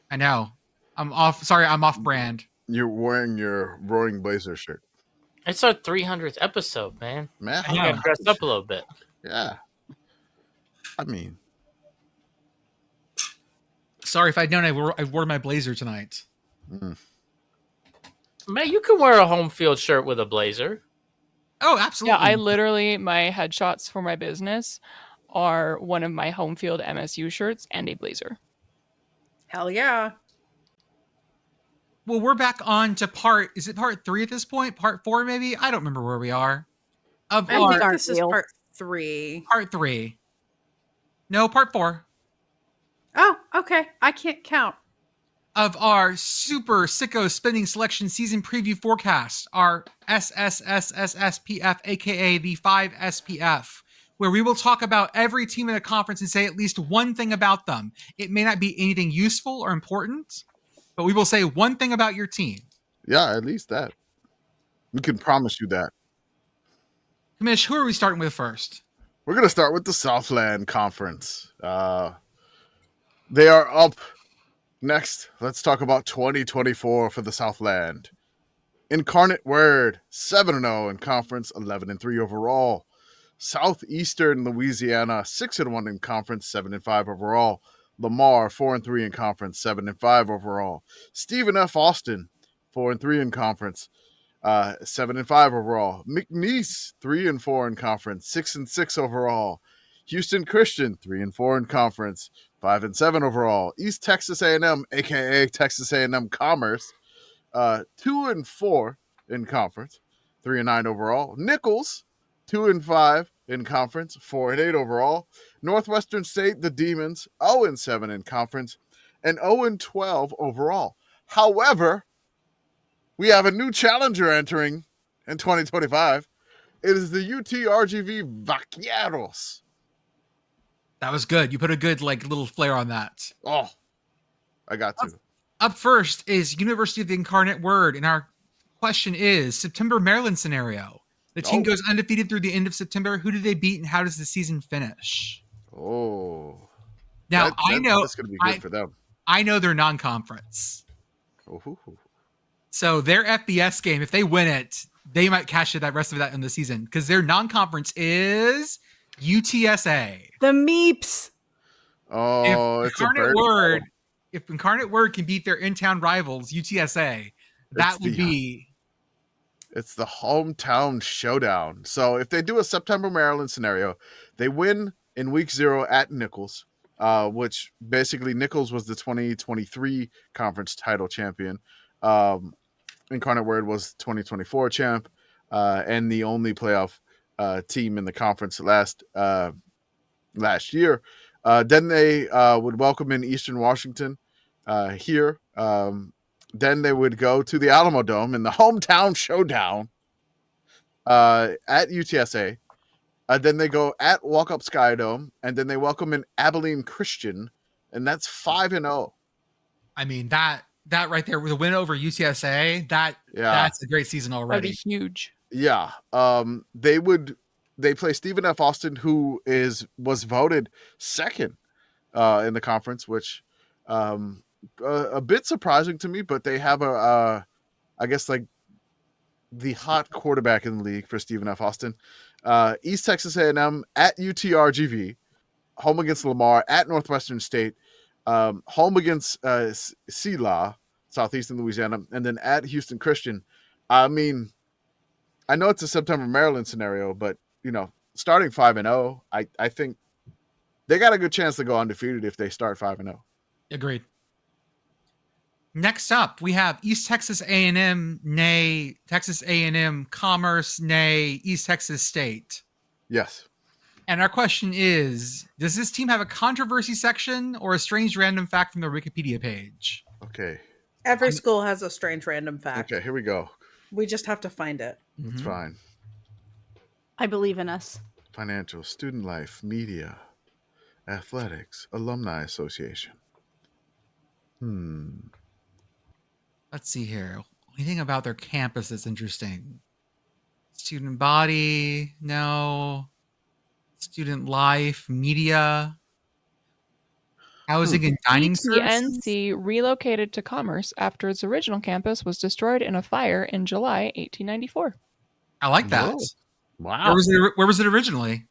I know. I'm off brand. You're wearing your Roaring Blazer shirt. It's our 300th episode, man. I got dressed up a little bit. Yeah. I mean. Sorry if I'd known I wore my blazer tonight. Mm. Man, you can wear a home field shirt with a blazer. Oh, absolutely. Yeah, my headshots for my business are one of my home field MSU shirts and a blazer. Hell yeah. Well, we're back on to part 3 at this point? Part 4, maybe? I don't remember where we are. I think this is part 3. Part 3. No, part 4. Oh, okay. I can't count. Of our super sicko spending selection season preview forecast, our SSSSSPF, aka the 5 SPF, where we will talk about every team in a conference and say at least one thing about them. It may not be anything useful or important, but we will say one thing about your team. Yeah, at least that. We can promise you that. Commish, who are we starting with first? We're going to start with the Southland Conference. They are up next. Let's talk about 2024 for the Southland. Incarnate Word, 7-0 in conference, 11-3 overall. Southeastern Louisiana, 6-1 in conference, 7-5 overall. Lamar, 4-3 in conference, 7-5 overall. Stephen F. Austin, 4-3 in conference, 7-5 overall. McNeese, 3-4 in conference, 6-6 overall. Houston Christian, 3-4 in conference, 5-7 overall. East Texas A&M, aka Texas A&M Commerce, 2-4 in conference, 3-9 overall. Nichols, 2-5 in conference, 4-8 overall. Northwestern State, the Demons, 0-7 in conference, and 0-12 overall. However, we have a new challenger entering in 2025. It is the UTRGV Vaqueros. That was good. You put a good little flair on that. Oh, I got to. Up first is University of the Incarnate Word, and our question is September Maryland scenario. The team goes undefeated through the end of September. Who do they beat, and how does the season finish? Oh, now I know that's going to be good for them. I know they're non-conference, so their FBS game, if they win it, they might cash it that rest of that in the season because their non-conference is UTSA. The Meeps. Oh, if Incarnate Word can beat their in-town rivals, UTSA, that would be... It's the hometown showdown. So if they do a September Maryland scenario, they win in week 0 at Nichols, which basically Nichols was the 2023 conference title champion. Incarnate Word was 2024 champ, and the only playoff team in the conference last year. Then they would welcome in Eastern Washington here. Then they would go to the Alamo Dome in the hometown showdown at UTSA. Then they go at Walk Up Sky Dome, and then they welcome in Abilene Christian, and that's 5-0. I mean, that right there with a win over UTSA, that's a great season already. That'd be huge. Yeah. They play Stephen F. Austin, who was voted second in the conference, which a bit surprising to me, but they have I guess the hot quarterback in the league for Stephen F. Austin. East Texas A&M at UTRGV, home against Lamar, at Northwestern State, home against CLA, Southeastern Louisiana, and then at Houston Christian. I mean, I know it's a September Maryland scenario, but starting 5-0, I think they got a good chance to go undefeated if they start 5-0. Agreed. Next up, we have East Texas A&M, nay Texas A&M Commerce, nay East Texas State. Yes. And our question is, does this team have a controversy section or a strange random fact from their Wikipedia page? Okay. Every school has a strange random fact. Okay, here we go. We just have to find it. It's fine. I believe in us. Financial, student life, media, athletics, alumni association. Let's see here. Anything about their campus that's interesting? Student body? No. Student life? Media? Housing and dining services? ETNC relocated to Commerce after its original campus was destroyed in a fire in July 1894. I like that. Whoa. Wow. Where was it originally?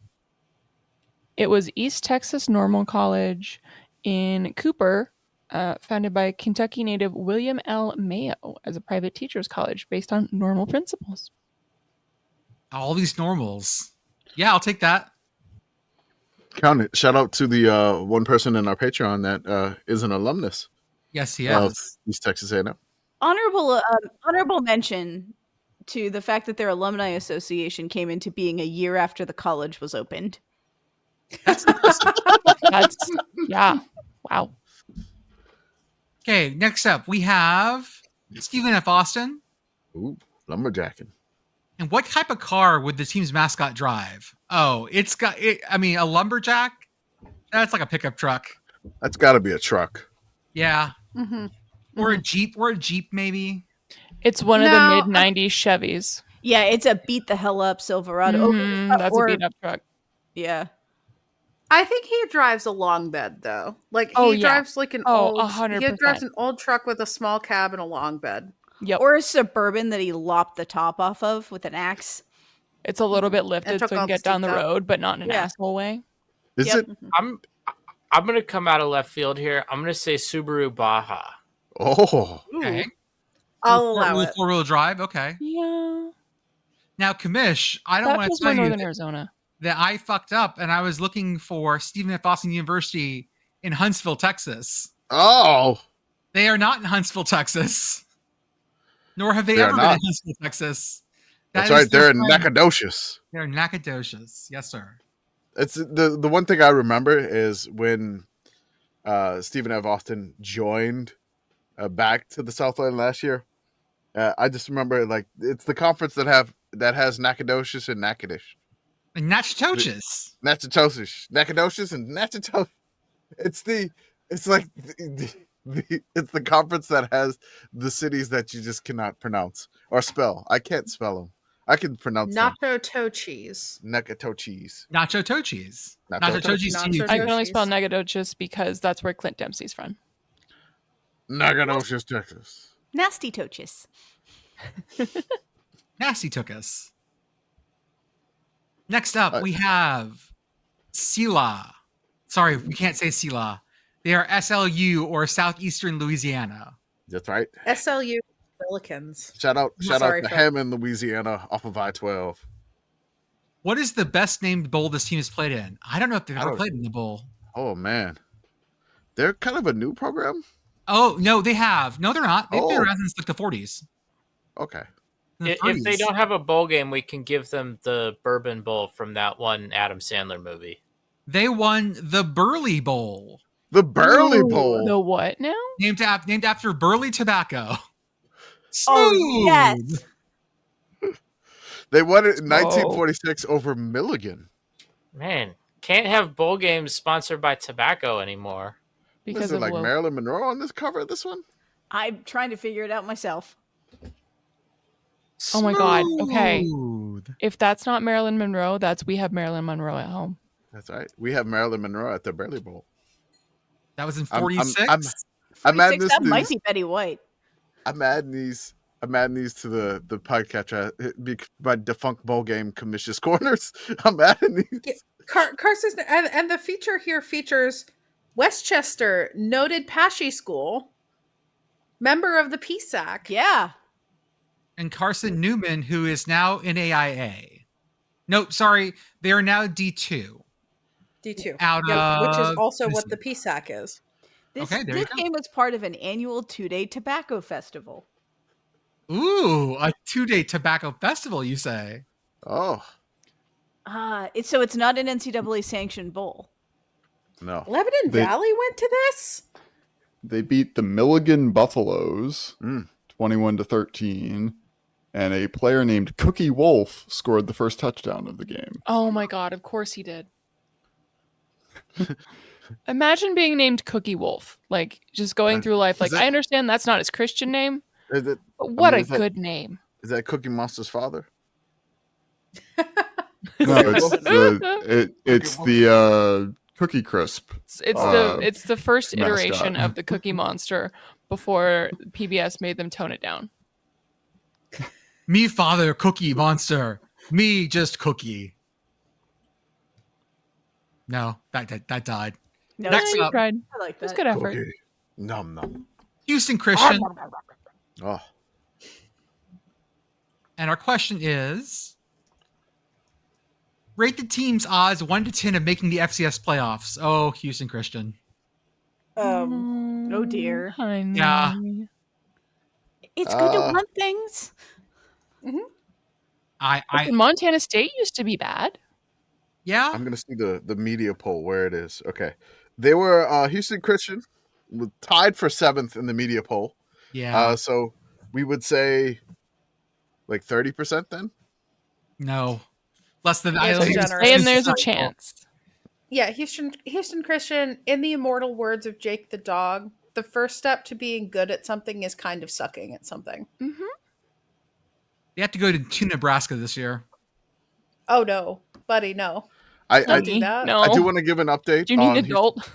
It was East Texas Normal College in Cooper, founded by Kentucky native William L. Mayo as a private teachers college based on normal principles. All these normals. Yeah, I'll take that. Count it. Shout out to the one person in our Patreon that is an alumnus. Yes, he is. East Texas A&M. Honorable mention to the fact that their alumni association came into being a year after the college was opened. Yeah. Wow. Okay, next up we have Stephen F. Austin. Ooh, lumberjacking. And what type of car would the team's mascot drive? Oh, a lumberjack? That's like a pickup truck. That's got to be a truck. Yeah. Mm-hmm. Or a Jeep maybe. It's one of the mid-90s Chevys. Yeah, it's a beat the hell up Silverado. That's a beat up truck. Yeah. I think he drives a long bed though. Like he drives like an 100%. He drives an old truck with a small cab and a long bed. Yep. Or a Suburban that he lopped the top off of with an axe. It's a little bit lifted so he can get down the road, but not in an asshole way. Is it? I'm gonna come out of left field here. I'm gonna say Subaru Baja. Oh, Okay. I'll allow it. 4-wheel drive. Okay. Yeah. Now, Commish, I don't want to tell you Northern Arizona. that I fucked up and I was looking for Stephen F. Austin University in Huntsville, Texas. Oh. They are not in Huntsville, Texas. Nor have they ever been in Huntsville, Texas. That's right. They're in Nacogdoches. They're in Nacogdoches. Yes, sir. It's the one thing I remember is when Stephen F. Austin joined back to the Southland last year. I just remember like it's the conference that has Nacogdoches and Natchitoches. And Natchitoches. Nacogdoches and Natchitoches. It's the conference that has the cities that you just cannot pronounce or spell. I can't spell them. I can pronounce Nacho-Tochis. Nacogdoches. Nacho-Tochis. Nacho-Tochis. I can only spell Nacogdoches because that's where Clint Dempsey's from. Nacogdoches, Texas. Nasty Toches. Nasty took us. Next up, we have Sela. Sorry, we can't say Sela. They are SLU or Southeastern Louisiana. That's right. SLU Pelicans. Shout out to him in Louisiana off of I-12. What is the best named bowl this team has played in? I don't know if they've ever played in the bowl. Oh, man. They're kind of a new program? Oh, no, they have. No, they're not. They've been around since like the 40s. Okay. If they don't have a bowl game, we can give them the Bourbon Bowl from that one Adam Sandler movie. They won the Burley Bowl. The Burley Bowl. The what now? Named after Burley Tobacco. Smooth. Oh, yes. They won it in 1946 over Milligan. Man, can't have bowl games sponsored by tobacco anymore. Because of like Marilyn Monroe on this cover of this one? I'm trying to figure it out myself. Oh my God. Okay. If that's not Marilyn Monroe, we have Marilyn Monroe at home. That's right. We have Marilyn Monroe at the Burley Bowl. That was in 46? I'm adding this. That might be Betty White. I'm adding these to the podcatcher. My defunct bowl game, Commish's Corners. I'm adding these. Yeah, Carson's and the feature here features Westchester, noted Pashi School, member of the PSAC. Yeah. And Carson Newman, who is now in AIA. No, sorry, they are now D2. D2. Which is also what the PSAC is. This game was part of an annual 2-day tobacco festival. Ooh, a 2-day tobacco festival, you say? Oh. It's not an NCAA sanctioned bowl. No. Lebanon Valley went to this? They beat the Milligan Buffaloes 21-13. And a player named Cookie Wolf scored the first touchdown of the game. Oh my God, of course he did. Imagine being named Cookie Wolf. Like, just going through life. Like, I understand that's not his Christian name. But what a good name. Is that Cookie Monster's father? No, it's the Cookie Crisp. It's the first mascot. iteration of the Cookie Monster before PBS made them tone it down. Me father, Cookie Monster. Me just Cookie. No, that died. No, Next up, tried. I like that. It was good effort. Okay. Nom. Houston Christian. Oh. And our question is, rate the team's odds 1 to 10 of making the FCS playoffs. Oh, Houston Christian. Oh dear. Yeah. It's good to want things. Mm-hmm. Montana State used to be bad. Yeah. I'm gonna see the media poll where it is. Okay. They were Houston Christian tied for 7th in the media poll. Yeah. So we would say like 30% then? No. Less than and there's a chance. Yeah, Houston Christian, in the immortal words of Jake the dog, the first step to being good at something is kind of sucking at something. Mm-hmm. They have to go to Nebraska this year. Oh no, buddy, no. I do that. No. I do want to give an update Do you need on an adult?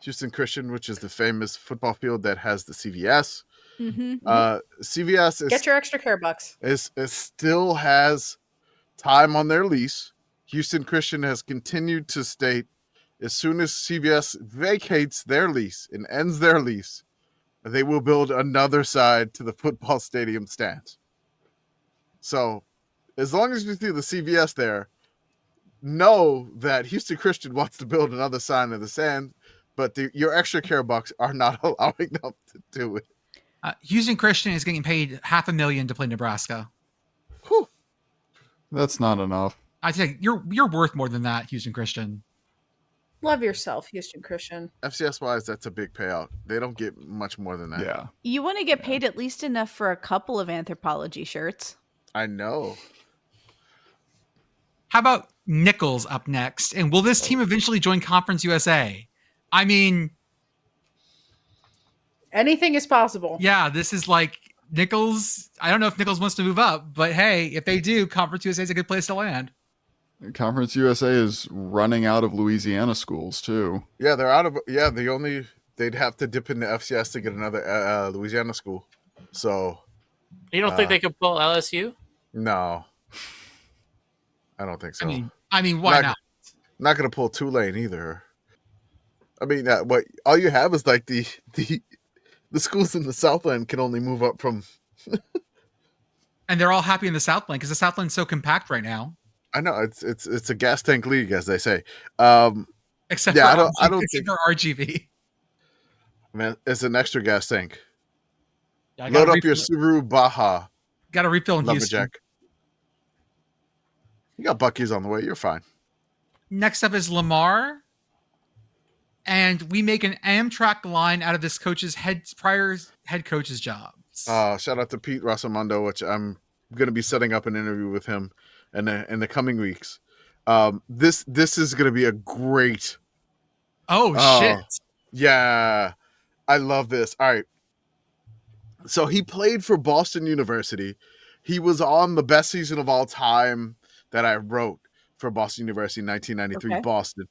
Houston Christian, which is the famous football field that has the CVS. Mm-hmm. CVS is Get your extra care bucks. is still has time on their lease. Houston Christian has continued to state as soon as CVS vacates their lease and ends their lease, they will build another side to the football stadium stands. So as long as you see the CVS there, know that Houston Christian wants to build another sign of the sand, but your extra care bucks are not allowing them to do it. Houston Christian is getting paid $500,000 to play Nebraska. Whew. That's not enough. I think you're worth more than that, Houston Christian. Love yourself, Houston Christian. FCS wise, that's a big payout. They don't get much more than that. Yeah. You want to get paid at least enough for a couple of Anthropologie shirts. I know. How about Nichols up next? And will this team eventually join Conference USA? I mean, anything is possible. Yeah, this is like Nichols. I don't know if Nichols wants to move up, but hey, if they do, Conference USA is a good place to land. Conference USA is running out of Louisiana schools too. Yeah, they're out of. Yeah, they'd have to dip into FCS to get another Louisiana school. So you don't think they could pull LSU? No, I don't think so. I mean, why not? Not going to pull Tulane either. I mean, what all you have is like the schools in the Southland can only move up from. And they're all happy in the Southland because the Southland's so compact right now. I know it's a gas tank league, as they say. Except for RGV. Man, it's an extra gas tank. Yeah, load up your Subaru Baja. Got to refill in Houston. Lumberjack. You got Buc-ee's on the way. You're fine. Next up is Lamar. And we make an Amtrak line out of this prior head coach's jobs. Shout out to Pete Rossamondo, which I'm going to be setting up an interview with him in the coming weeks. This is going to be a great. Oh, shit. Yeah. I love this. All right. So he played for Boston University. He was on the best season of all time that I wrote for Boston University in 1993, okay. Boston.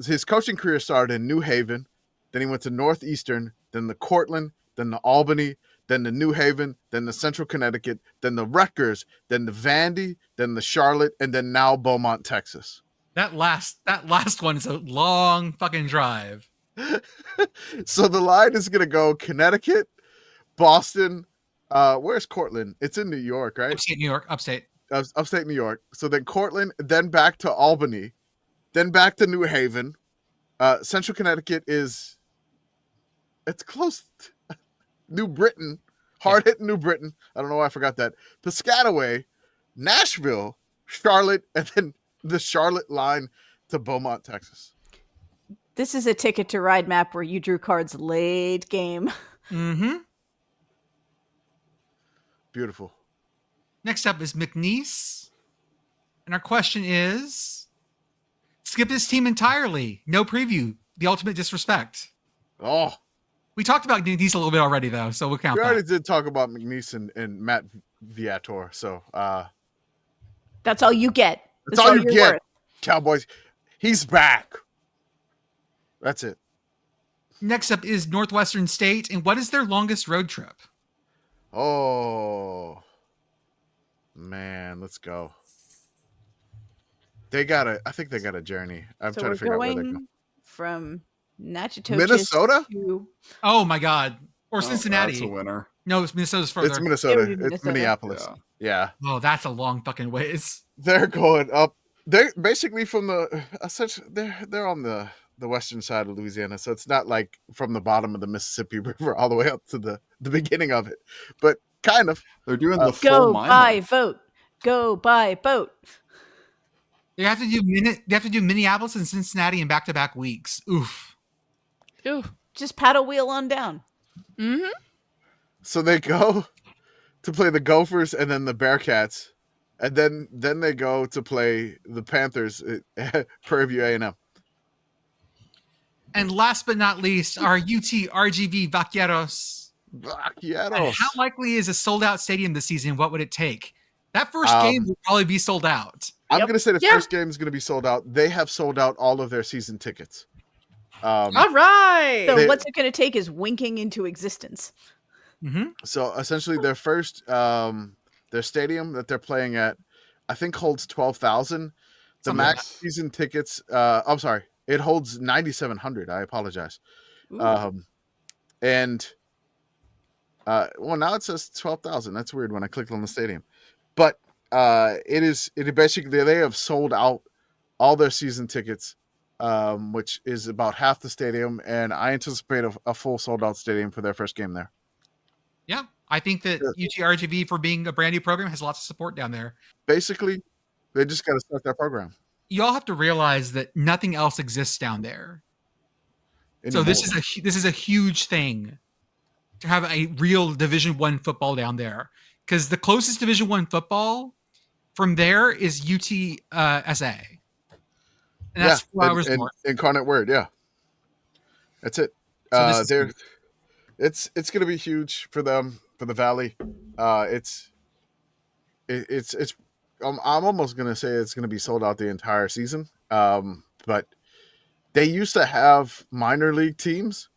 His coaching career started in New Haven. Then he went to Northeastern, then the Cortland, then the Albany, then the New Haven, then the Central Connecticut, then the Rutgers, then the Vandy, then the Charlotte, and then now Beaumont, Texas. That last one is a long fucking drive. So the line is going to go Connecticut, Boston. Where's Cortland? It's in New York, right? Upstate New York. Upstate New York. So then Cortland, then back to Albany, then back to New Haven. Central Connecticut it's close. New Britain, hard-hitting New Britain. I don't know why I forgot that. Piscataway, Nashville, Charlotte, and then the Charlotte line to Beaumont, Texas. This is a Ticket to Ride map where you drew cards late game. Mm-hmm. Beautiful. Next up is McNeese. And our question is, skip this team entirely. No preview. The ultimate disrespect. Oh. We talked about McNeese a little bit already, though, so we'll count that. We already did talk about McNeese and Matt Viator, so... That's all you get. That's all you get, worth. Cowboys. He's back. That's it. Next up is Northwestern State, and what is their longest road trip? Oh, man, let's go. I think they got a journey. I'm trying to figure out where they go. From Natchitoches Minnesota? Oh my God. Or Cincinnati. That's a winner. No, Minnesota's further. It's Minnesota. It's Minneapolis. Yeah. Oh, that's a long fucking ways. They're going up. They're basically from they're on the western side of Louisiana, so it's not like from the bottom of the Mississippi River all the way up to the beginning of it, but kind of. They're doing the full mile. Go by vote. Go by boat. They have to do Minneapolis and Cincinnati in back-to-back weeks. Oof. Just paddle wheel on down. Mm-hmm. So they go to play the Gophers and then the Bearcats, and then they go to play the Panthers at Prairie View A&M. And last but not least, our UT RGV Vaqueros. Vaqueros. How likely is a sold out stadium this season? What would it take? That first game will probably be sold out. I'm going to say the first game is going to be sold out. They have sold out all of their season tickets. All right. So what's it going to take is winking into existence. Mm-hmm. So essentially, their first their stadium that they're playing at, I think holds 12,000. The max season tickets. I'm sorry, it holds 9,700. I apologize. And now it says 12,000. That's weird when I clicked on the stadium, but it basically they have sold out all their season tickets, which is about half the stadium, and I anticipate a full sold out stadium for their first game there. Yeah, I think that UTRGV, for being a brand new program, has lots of support down there. Basically, they just got to start their program. You all have to realize that nothing else exists down there. Anymore. So this is a huge thing to have a real Division I football down there, because the closest Division I football from there is UTSA, and that's 4 hours north. Incarnate Word, yeah, that's it. So it's going to be huge for them, for the Valley. It's I'm almost going to say it's going to be sold out the entire season. But they used to have minor league teams,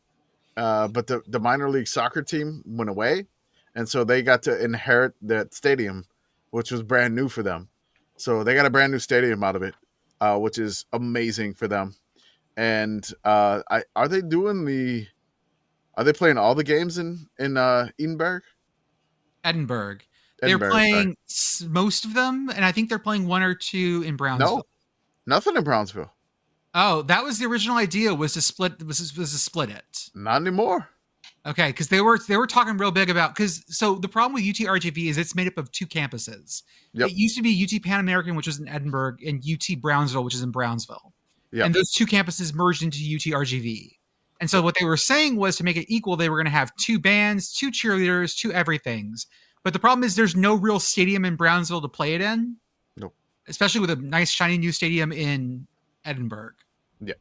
but the minor league soccer team went away, and so they got to inherit that stadium, which was brand new for them. So they got a brand new stadium out of it, which is amazing for them. And are they playing all the games in Edinburgh? Edinburgh. They're playing most of them, and I think they're playing 1 or 2 in Brownsville. No, nothing in Brownsville. Oh, that was the original idea, was to split it. Not anymore. Okay, because they were talking real big about, so the problem with UTRGV is it's made up of 2 campuses. Yep. It used to be UT Pan American, which was in Edinburgh, and UT Brownsville, which is in Brownsville. Yep. And those 2 campuses merged into UTRGV. And so what they were saying was, to make it equal, they were going to have 2 bands, 2 cheerleaders, 2 everythings. But the problem is there's no real stadium in Brownsville to play it in. Nope. Especially with a nice shiny new stadium in Edinburgh. Yeah.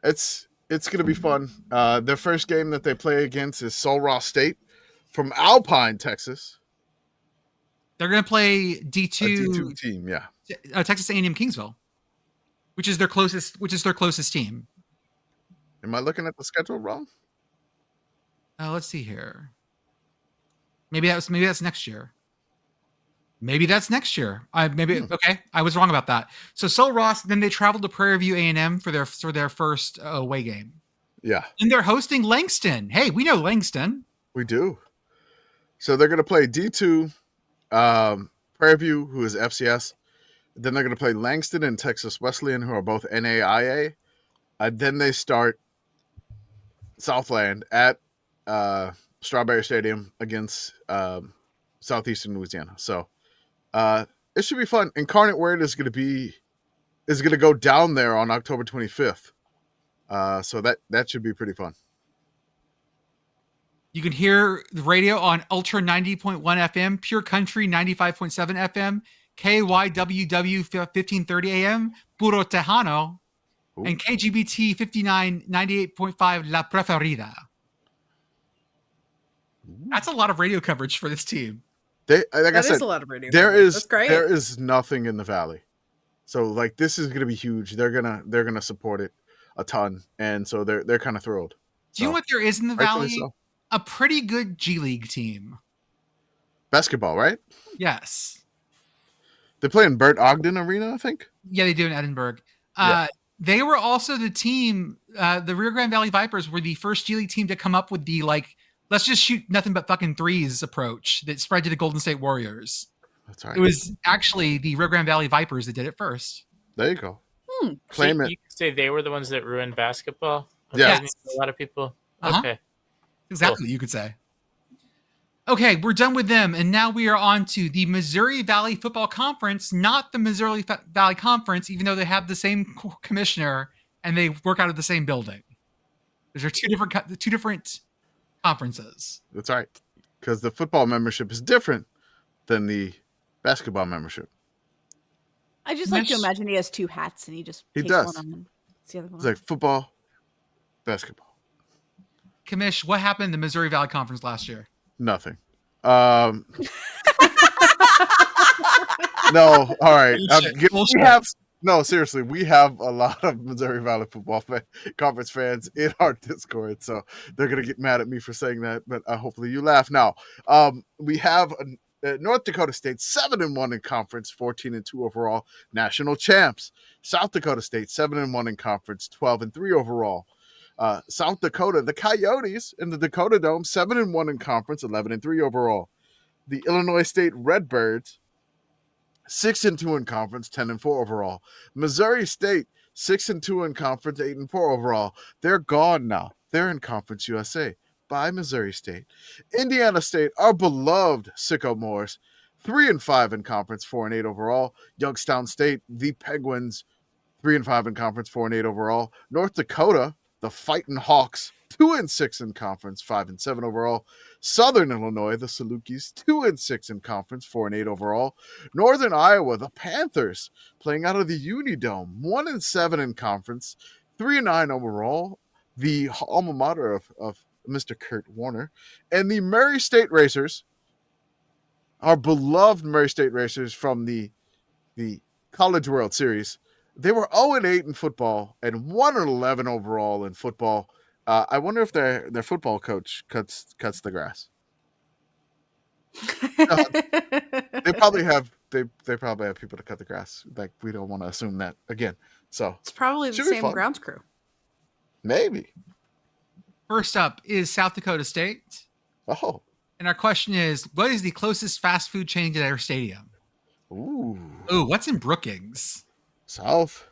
It's going to be fun. Their first game that they play against is Sul Ross State from Alpine, Texas. They're going to play D2, a D2 team, yeah. Texas A&M Kingsville, which is their closest team. Am I looking at the schedule wrong? Let's see here. Maybe that's next year. Maybe that's next year. Okay, I was wrong about that. So Sul Ross, then they traveled to Prairie View A&M for their first away game. Yeah, and they're hosting Langston. Hey, we know Langston. We do. So they're going to play D2, Prairie View, who is FCS. Then they're going to play Langston and Texas Wesleyan, who are both NAIA. Then they start Southland at Strawberry Stadium against Southeastern Louisiana. So it should be fun. Incarnate Word is going to go down there on October 25th. So that should be pretty fun. You can hear the radio on Ultra 90.1 FM, Pure Country 95.7 FM, KYWW 1530 AM, Puro Tejano, and KGBT 98.5 La Preferida. That's a lot of radio coverage for this team. That is a lot of radio coverage. That's great. There is nothing in the Valley. So this is gonna be huge. They're gonna support it a ton. And so they're kind of thrilled. Do you know what there is in the Valley? So. A pretty good G League team. Basketball, right? Yes. They play in Bert Ogden Arena, I think. Yeah, they do in Edinburgh. They were also the team, the Rio Grande Valley Vipers were the first G League team to come up with the let's just shoot nothing but fucking threes approach that spread to the Golden State Warriors. That's right. It was actually the Rio Grande Valley Vipers that did it first. There you go. Claim it. You could say they were the ones that ruined basketball. Yeah. A lot of people. Uh-huh. Okay. Exactly, cool. You could say. Okay, we're done with them, and now we are on to the Missouri Valley Football Conference, not the Missouri Valley Conference, even though they have the same commissioner and they work out of the same building. Those are two different conferences. That's right, because the football membership is different than the basketball membership. I just like to imagine he has 2 hats and he takes does. one on. It's the other one. It's like football, basketball. Commish, what happened in the Missouri Valley Conference last year? Nothing. No, all right. Seriously, we have a lot of Missouri Valley Football Conference fans in our Discord, so they're gonna get mad at me for saying that. But hopefully you laugh. Now, we have North Dakota State 7-1 in conference, 14-2 overall, national champs. South Dakota State 7-1 in conference, 12-3 overall. South Dakota, the Coyotes in the Dakota Dome, 7-1 in conference, 11-3 overall. The Illinois State Redbirds, 6-2 in conference, 10-4 overall. Missouri State, 6-2 in conference, 8-4 overall. They're gone now. They're in Conference USA by Missouri State. Indiana State, our beloved SICKO Moors, 3-5 in conference, 4-8 overall. Youngstown State, the Penguins, 3-5 in conference, 4-8 overall. North Dakota, the Fighting Hawks, 2-6 in conference, 5-7 overall. Southern Illinois, the Salukis, 2-6 in conference, 4-8 overall. Northern Iowa, the Panthers, playing out of the Unidome, 1-7 in conference, 3-9 overall. The alma mater of Mr. Kurt Warner. And the Murray State Racers, our beloved Murray State Racers from the College World Series, they were 0-8 in football and 1-11 overall in football. I wonder if their football coach cuts the grass. They probably have people to cut the grass. Like, we don't want to assume that again. So it's probably the same grounds crew. Maybe. First up is South Dakota State. Oh. And our question is, what is the closest fast food chain to their stadium? Ooh, what's in Brookings? South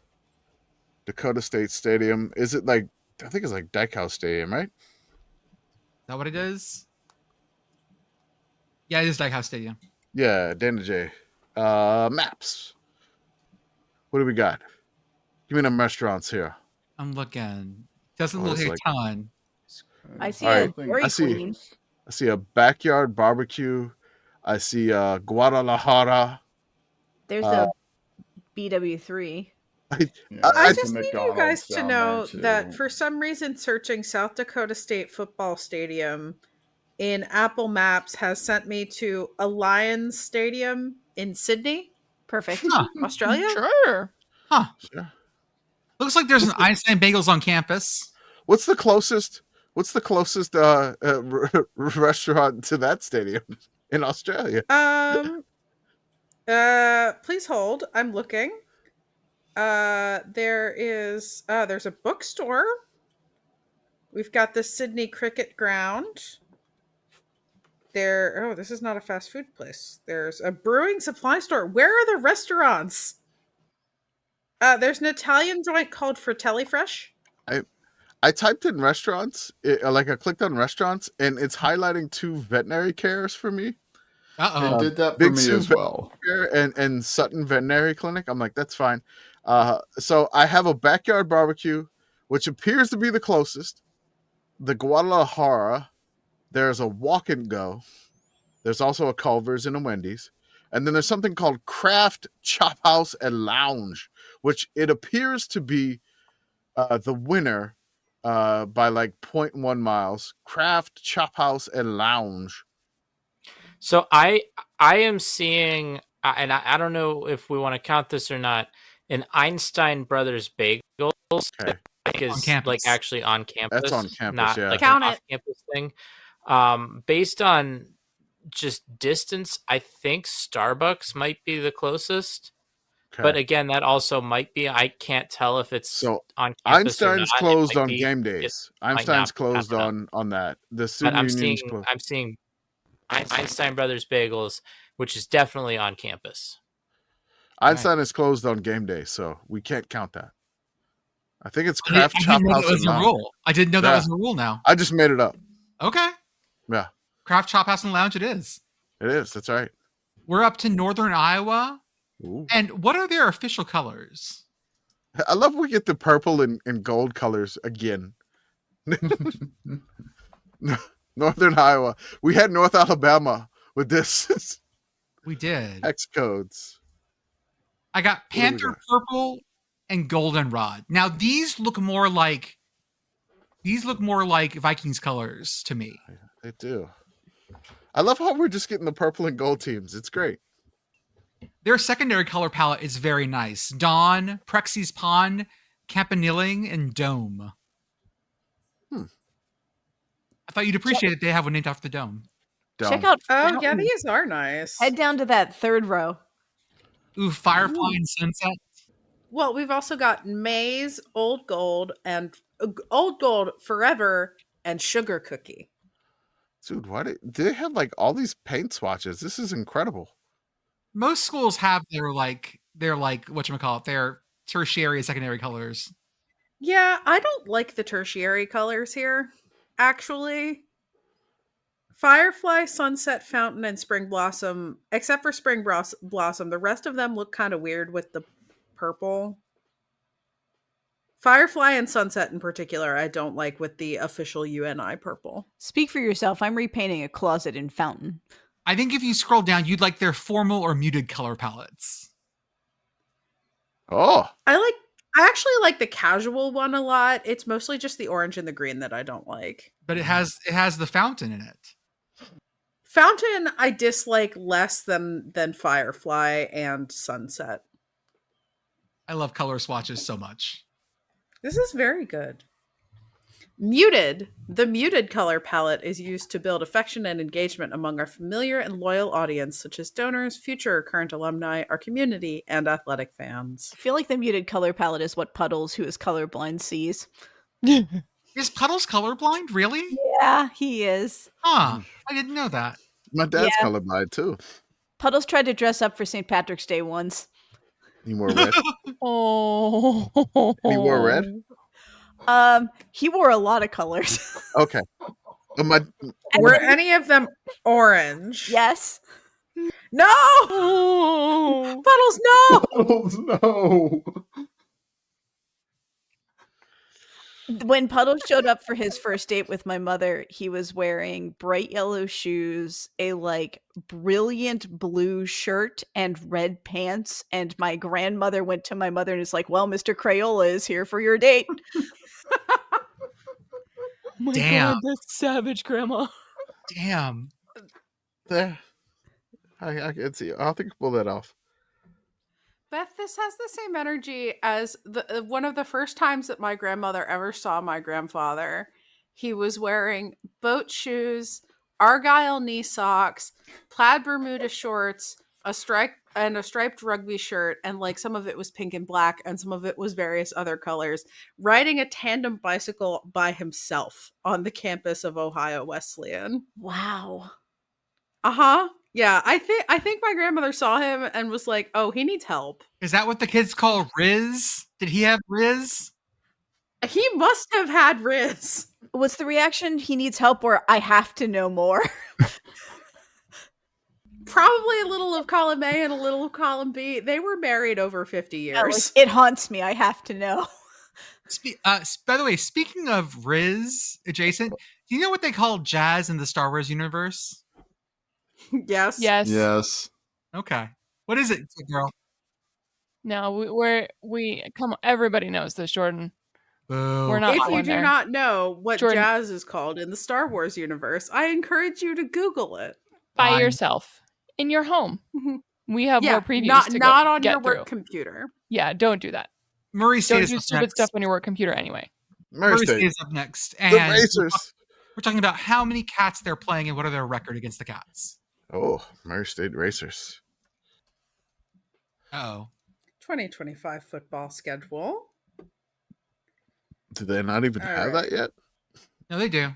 Dakota State Stadium. Is it like, I think it's like Dykehouse Stadium, right? Is that what it is? Yeah, it is Dykehouse Stadium. Yeah, Dana J. Maps. What do we got? Give me them restaurants here. I'm looking. Doesn't look like a ton. I see a Dairy Queen. I see a Backyard Barbecue. I see Guadalajara. There's a BW3. I just need you guys to know that for some reason, searching South Dakota State Football Stadium in Apple Maps has sent me to a Lions Stadium in Sydney. Perfect. Australia? Sure. Huh. Sure. Looks like there's an Einstein Bagels on campus. What's the closest restaurant to that stadium in Australia? Please hold. I'm looking. There's a bookstore. We've got the Sydney Cricket Ground. This is not a fast food place. There's a brewing supply store. Where are the restaurants? There's an Italian joint called Fratelli Fresh. I typed in restaurants, I clicked on restaurants, and it's highlighting 2 veterinary cares for me. It did that for me as well. And Sutton Veterinary Clinic. I'm like, that's fine. So I have a Backyard Barbecue, which appears to be the closest. The Guadalajara. There's a Walk and Go. There's also a Culver's and a Wendy's. And then there's something called Craft Chop House and Lounge, which it appears to be the winner by like 0.1 miles. Craft Chop House and Lounge. So I am seeing, and I don't know if we want to count this or not, an Einstein Brothers Bagels. Okay. Is like actually on campus. That's on campus, not yeah. like Count an it. off-campus thing. Based on just distance, I think Starbucks might be the closest. Okay. But again, that also might be. I can't tell if it's on campus. Einstein's closed on game days. Einstein's closed on that. The student union's closed. I'm seeing Einstein Brothers Bagels, which is definitely on campus. Einstein is closed on game day, so we can't count that. I think it's Craft Chop House and Lounge. I didn't know that was a rule now. I just made it up. Okay. Yeah. Craft Chop House and Lounge it is. It is. That's right. We're up to Northern Iowa. Ooh. And what are their official colors? I love we get the purple and gold colors again. Northern Iowa. We had North Alabama with this. We did. Hex codes. I got Panther Purple and Goldenrod. Now, these look more like These look more like Vikings colors to me. They do. I love how we're just getting the purple and gold teams. It's great. Their secondary color palette is very nice. Dawn, Prexy's Pond, Campanilling, and Dome. I thought you'd appreciate it. They have one named after the dome. Check out. Oh, yeah, these are nice. Head down to that third row. Ooh, Firefly and Sunset. Well, we've also got Maize, Old Gold, and Old Gold Forever, and Sugar Cookie. Dude, why do they have like all these paint swatches? This is incredible. Most schools have their whatchamacallit, their tertiary and secondary colors. Yeah, I don't like the tertiary colors here, actually. Firefly, Sunset, Fountain, and Spring Blossom, except for Spring Blossom, the rest of them look kind of weird with the purple. Firefly and Sunset in particular, I don't like with the official UNI purple. Speak for yourself. I'm repainting a closet in Fountain. I think if you scroll down, you'd like their formal or muted color palettes. Oh. I actually like the casual one a lot. It's mostly just the orange and the green that I don't like. But it has the Fountain in it. Fountain I dislike less than Firefly and Sunset. I love color swatches so much. This is very good. Muted. The muted color palette is used to build affection and engagement among our familiar and loyal audience, such as donors, future or current alumni, our community, and athletic fans. I feel like the muted color palette is what Puddles, who is colorblind, sees. Is Puddles colorblind? Really? Yeah, he is. Huh. I didn't know that. My dad's colorblind too. Puddles tried to dress up for St. Patrick's Day once. He wore red. Oh. He wore red? He wore a lot of colors. Okay. Were any of them orange? Yes. No! Puddles, no! Puddles, no! When Puddles showed up for his first date with my mother, he was wearing bright yellow shoes, a brilliant blue shirt, and red pants. And my grandmother went to my mother and is like, "Well, Mr. Crayola is here for your date." My Damn. God, that's savage, Grandma. Damn. There. I can see. I think pull that off. Beth, this has the same energy as one of the first times that my grandmother ever saw my grandfather. He was wearing boat shoes, Argyle knee socks, plaid Bermuda shorts, a striped rugby shirt, and some of it was pink and black, and some of it was various other colors, riding a tandem bicycle by himself on the campus of Ohio Wesleyan. Wow. Uh-huh. Yeah, I think my grandmother saw him and was like, "Oh, he needs help." Is that what the kids call Riz? Did he have Riz? He must have had Riz. Was the reaction he needs help or I have to know more? Probably a little of column A and a little of column B. They were married over 50 years. It haunts me. I have to know. By the way, speaking of Riz adjacent, do you know what they call jazz in the Star Wars universe? Yes. Yes. Okay. What is it, girl? No, we come on. Everybody knows this, Jordan. Boo. We're not. If you do not know what Jordan, jazz is called in the Star Wars universe, I encourage you to Google it by yourself in your home. We have more previews. Not on your work computer. Yeah, don't do that. Murray don't do stupid stuff on your work computer anyway. Murray is up next, and the Racers. We're talking about how many cats they're playing and what are their record against the cats. Oh, Murray State Racers. Oh. 2025 football schedule. Do they not even have that yet? No, they do.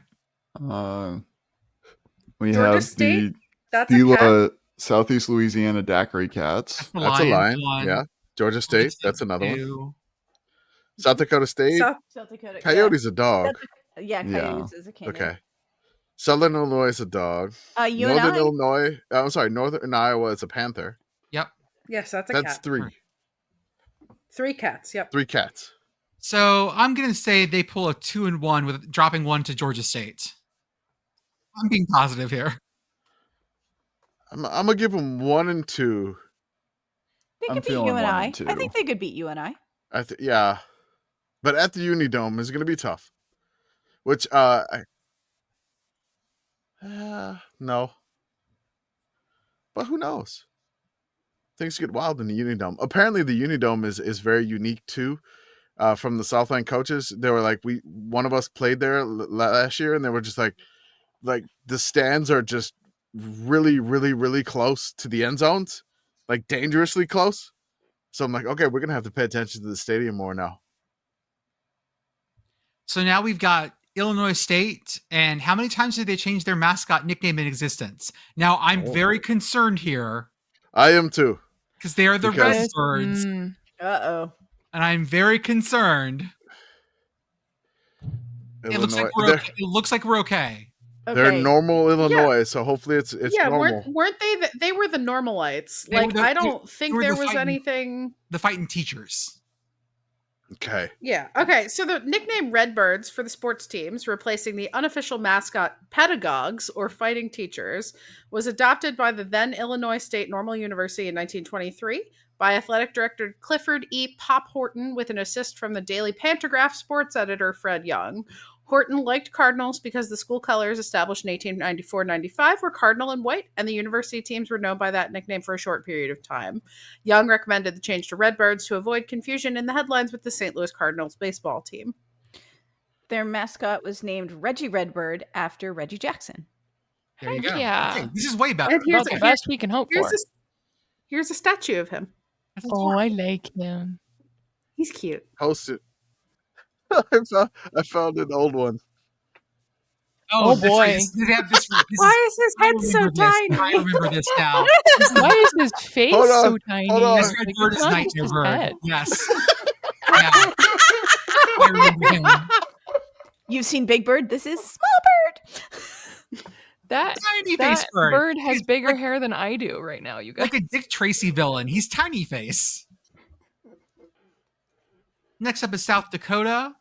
We Georgia have State? That's the Southeast Louisiana Daiquiri Cats. That's a line. Yeah. Georgia State. That's another one. South Dakota State. South Dakota. Coyote's a dog. Coyotes is a canyon. Okay. Southern Illinois is a dog. Northern Illinois. I'm sorry. Northern Iowa is a panther. Yep. Yes, that's a cat. That's 3. 3 cats. Yep. 3 cats. So I'm going to say they pull a 2-1 with dropping 1 to Georgia State. I'm being positive here. I'm going to give them 1 and 2. They could beat UNI. I think they could beat UNI. Yeah. But at the Unidome is going to be tough. Which no, but who knows? Things get wild in the Unidome. Apparently, the Unidome is very unique too. From the Southland coaches, they were like, one of us played there last year, and they were just like the stands are just really, really, really close to the end zones, like dangerously close. So I'm like, okay, we're gonna have to pay attention to the stadium more now. So now we've got Illinois State, and how many times did they change their mascot nickname in existence? Now I'm very concerned here. I am too, because they are the Redbirds. Uh-oh. And I'm very concerned. It looks like we're okay. They're normal Illinois, so hopefully it's normal. Weren't they? They were the normalites. I don't think there was anything. The fighting teachers. Okay. Yeah. Okay. So the nickname Redbirds for the sports teams, replacing the unofficial mascot pedagogues or fighting teachers, was adopted by the then Illinois State Normal University in 1923 by athletic director Clifford E. Pop Horton with an assist from the Daily Pantograph sports editor Fred Young. Horton liked Cardinals because the school colors established in 1894-95 were Cardinal and white, and the university teams were known by that nickname for a short period of time. Young recommended the change to Redbirds to avoid confusion in the headlines with the St. Louis Cardinals baseball team. Their mascot was named Reggie Redbird after Reggie Jackson. There you go. Yeah. Okay, this is way better. Here's the best we can hope for. Here's a statue of him. Oh, I like him. He's cute. Post it. I found an old one. Oh boy. Why is his head so tiny? I remember this now. Why is his face so tiny? This Redbird is Nightmare Bird. Yes. Yeah. I remember him. You've seen Big Bird. This is Small Bird. That tiny face bird has bigger hair than I do right now, you guys. Like a Dick Tracy villain. He's tiny face. Next up is South Dakota.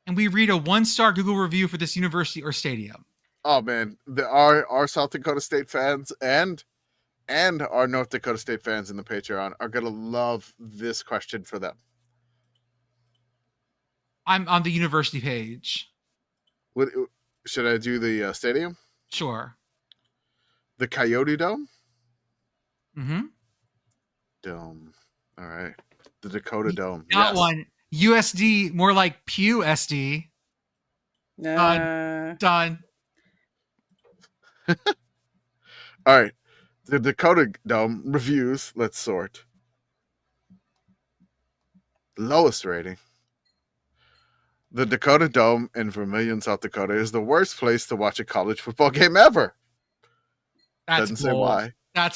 And we read a 1-star Google review for this university or stadium. Oh man, our South Dakota State fans and our North Dakota State fans in the Patreon are gonna love this question for them. I'm on the university page. Should I do the stadium? Sure. The Coyote Dome? Mm-hmm. Dome. All right. The Dakota Dome. Not one. USD, more like Pew SD. Done. All right. The Dakota Dome reviews. Let's sort. Lowest rating. The Dakota Dome in Vermillion, South Dakota is the worst place to watch a college football game ever. Doesn't say why.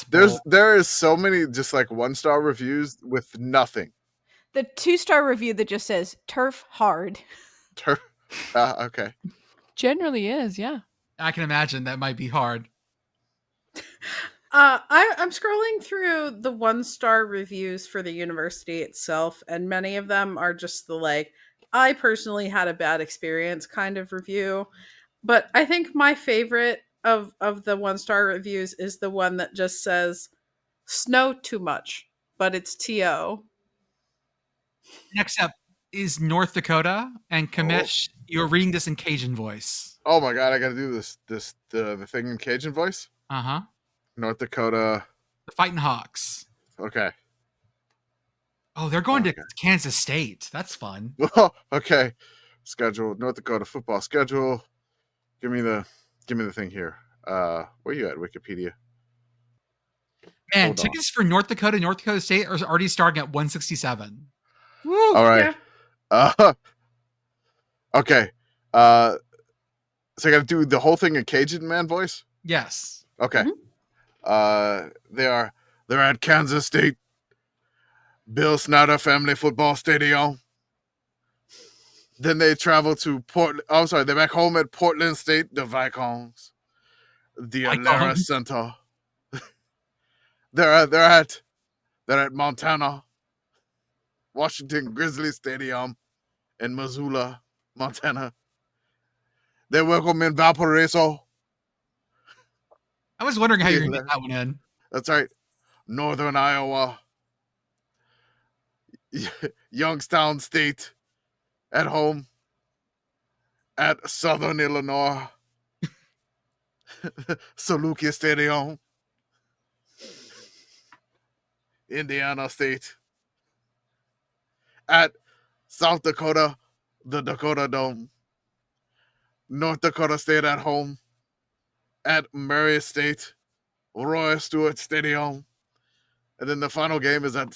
There is so many just like 1-star reviews with nothing. The 2-star review that just says turf hard. Turf. Okay. Generally is, yeah. I can imagine that might be hard. I'm scrolling through the 1-star reviews for the university itself, and many of them are just the I personally had a bad experience kind of review. But I think my favorite of the 1-star reviews is the one that just says snow too much, but it's TO. Next up is North Dakota and Commish. Oh. You're reading this in Cajun voice. Oh my god, I gotta do the thing in Cajun voice? Uh-huh. North Dakota. The Fighting Hawks. Okay. Oh, they're going to Kansas State. That's fun. Okay. Schedule. North Dakota football schedule. Give me the thing here. Where are you at, Wikipedia? Man, tickets for North Dakota State are already starting at $167. Woo, all right. Yeah. Okay. So I gotta do the whole thing in Cajun man voice? Yes. Okay. Mm-hmm. They're at Kansas State. Bill Snyder Family Football Stadium. Then they travel to Portland. Oh, sorry, they're back home at Portland State, the Vikings, the Alara Center. they're at Montana, Washington Grizzly Stadium in Missoula, Montana. They welcome in Valparaiso. I was wondering how you're going to get that one in. That's right. Northern Iowa. Youngstown State at home. at Southern Illinois, Saluki Stadium, Indiana State, at South Dakota, the Dakota Dome, North Dakota State at home, at Murray State, Roy Stewart Stadium, and then the final game is at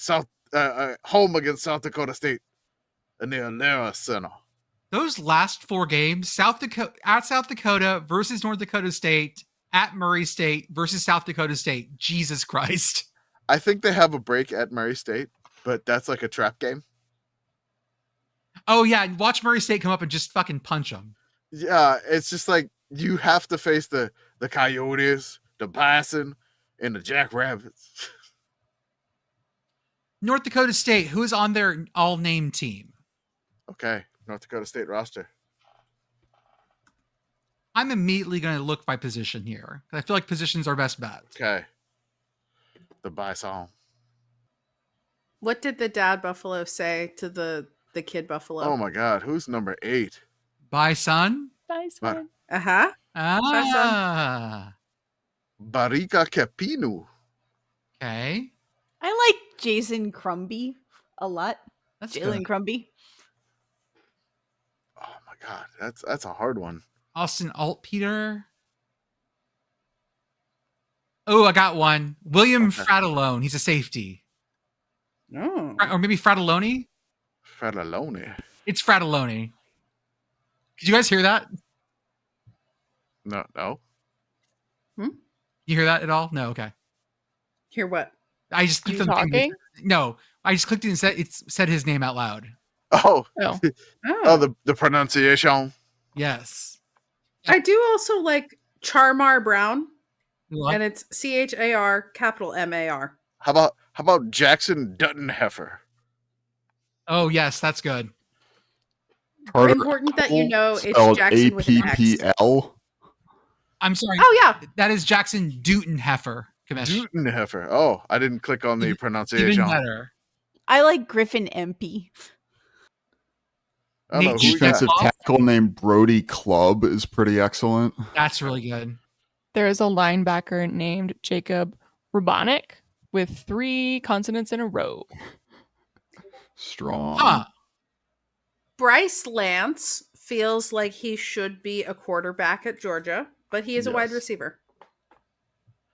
home against South Dakota State in the Alera Center. Those last 4 games, South Dakota versus North Dakota State, at Murray State versus South Dakota State. Jesus Christ. I think they have a break at Murray State, but that's like a trap game. Oh, yeah. Watch Murray State come up and just fucking punch them. Yeah, it's just like you have to face the Coyotes, the Bison, and the Jackrabbits. North Dakota State, who is on their all-name team? Okay, North Dakota State roster. I'm immediately going to look by position here. I feel like position's our best bet. Okay. The Bison. What did the dad buffalo say to the kid buffalo? Oh my God, who's number 8? Bison? Bison. Uh-huh. Ah. Barika Kepinu. Okay. I like Jason Crumby a lot. That's Jalen good. Crumby. Oh my God, that's a hard one. Austin Altpeter. Oh, I got one. William Fratellone. He's a safety. Oh. Or maybe Fratellone? Fratellone. It's Fratellone. Did you guys hear that? No. You hear that at all? No, okay. Hear what? I just clicked You on the thing. talking? No, I just clicked it and it said his name out loud. Oh. Oh. Oh, the pronunciation. Yes. I do also like Charmar Brown, What? and it's CHAR capital MAR. How about Jackson Dutton-Heifer? Oh, yes, that's good. Carter Important that you know it's spelled Jackson with an X. APPL. I'm sorry. Oh, yeah. That is Jackson Dutenheffer. Commish. Dutton-Heifer. Oh, I didn't click on the pronunciation. Even better. I like Griffin MP. I don't know Nate who we got. Defensive tackle named Brody Clubb is pretty excellent. That's really good. There is a linebacker named Jacob Rubonic with 3 consonants in a row. Strong. Huh. Bryce Lance feels like he should be a quarterback at Georgia, but he is a wide Yes. receiver.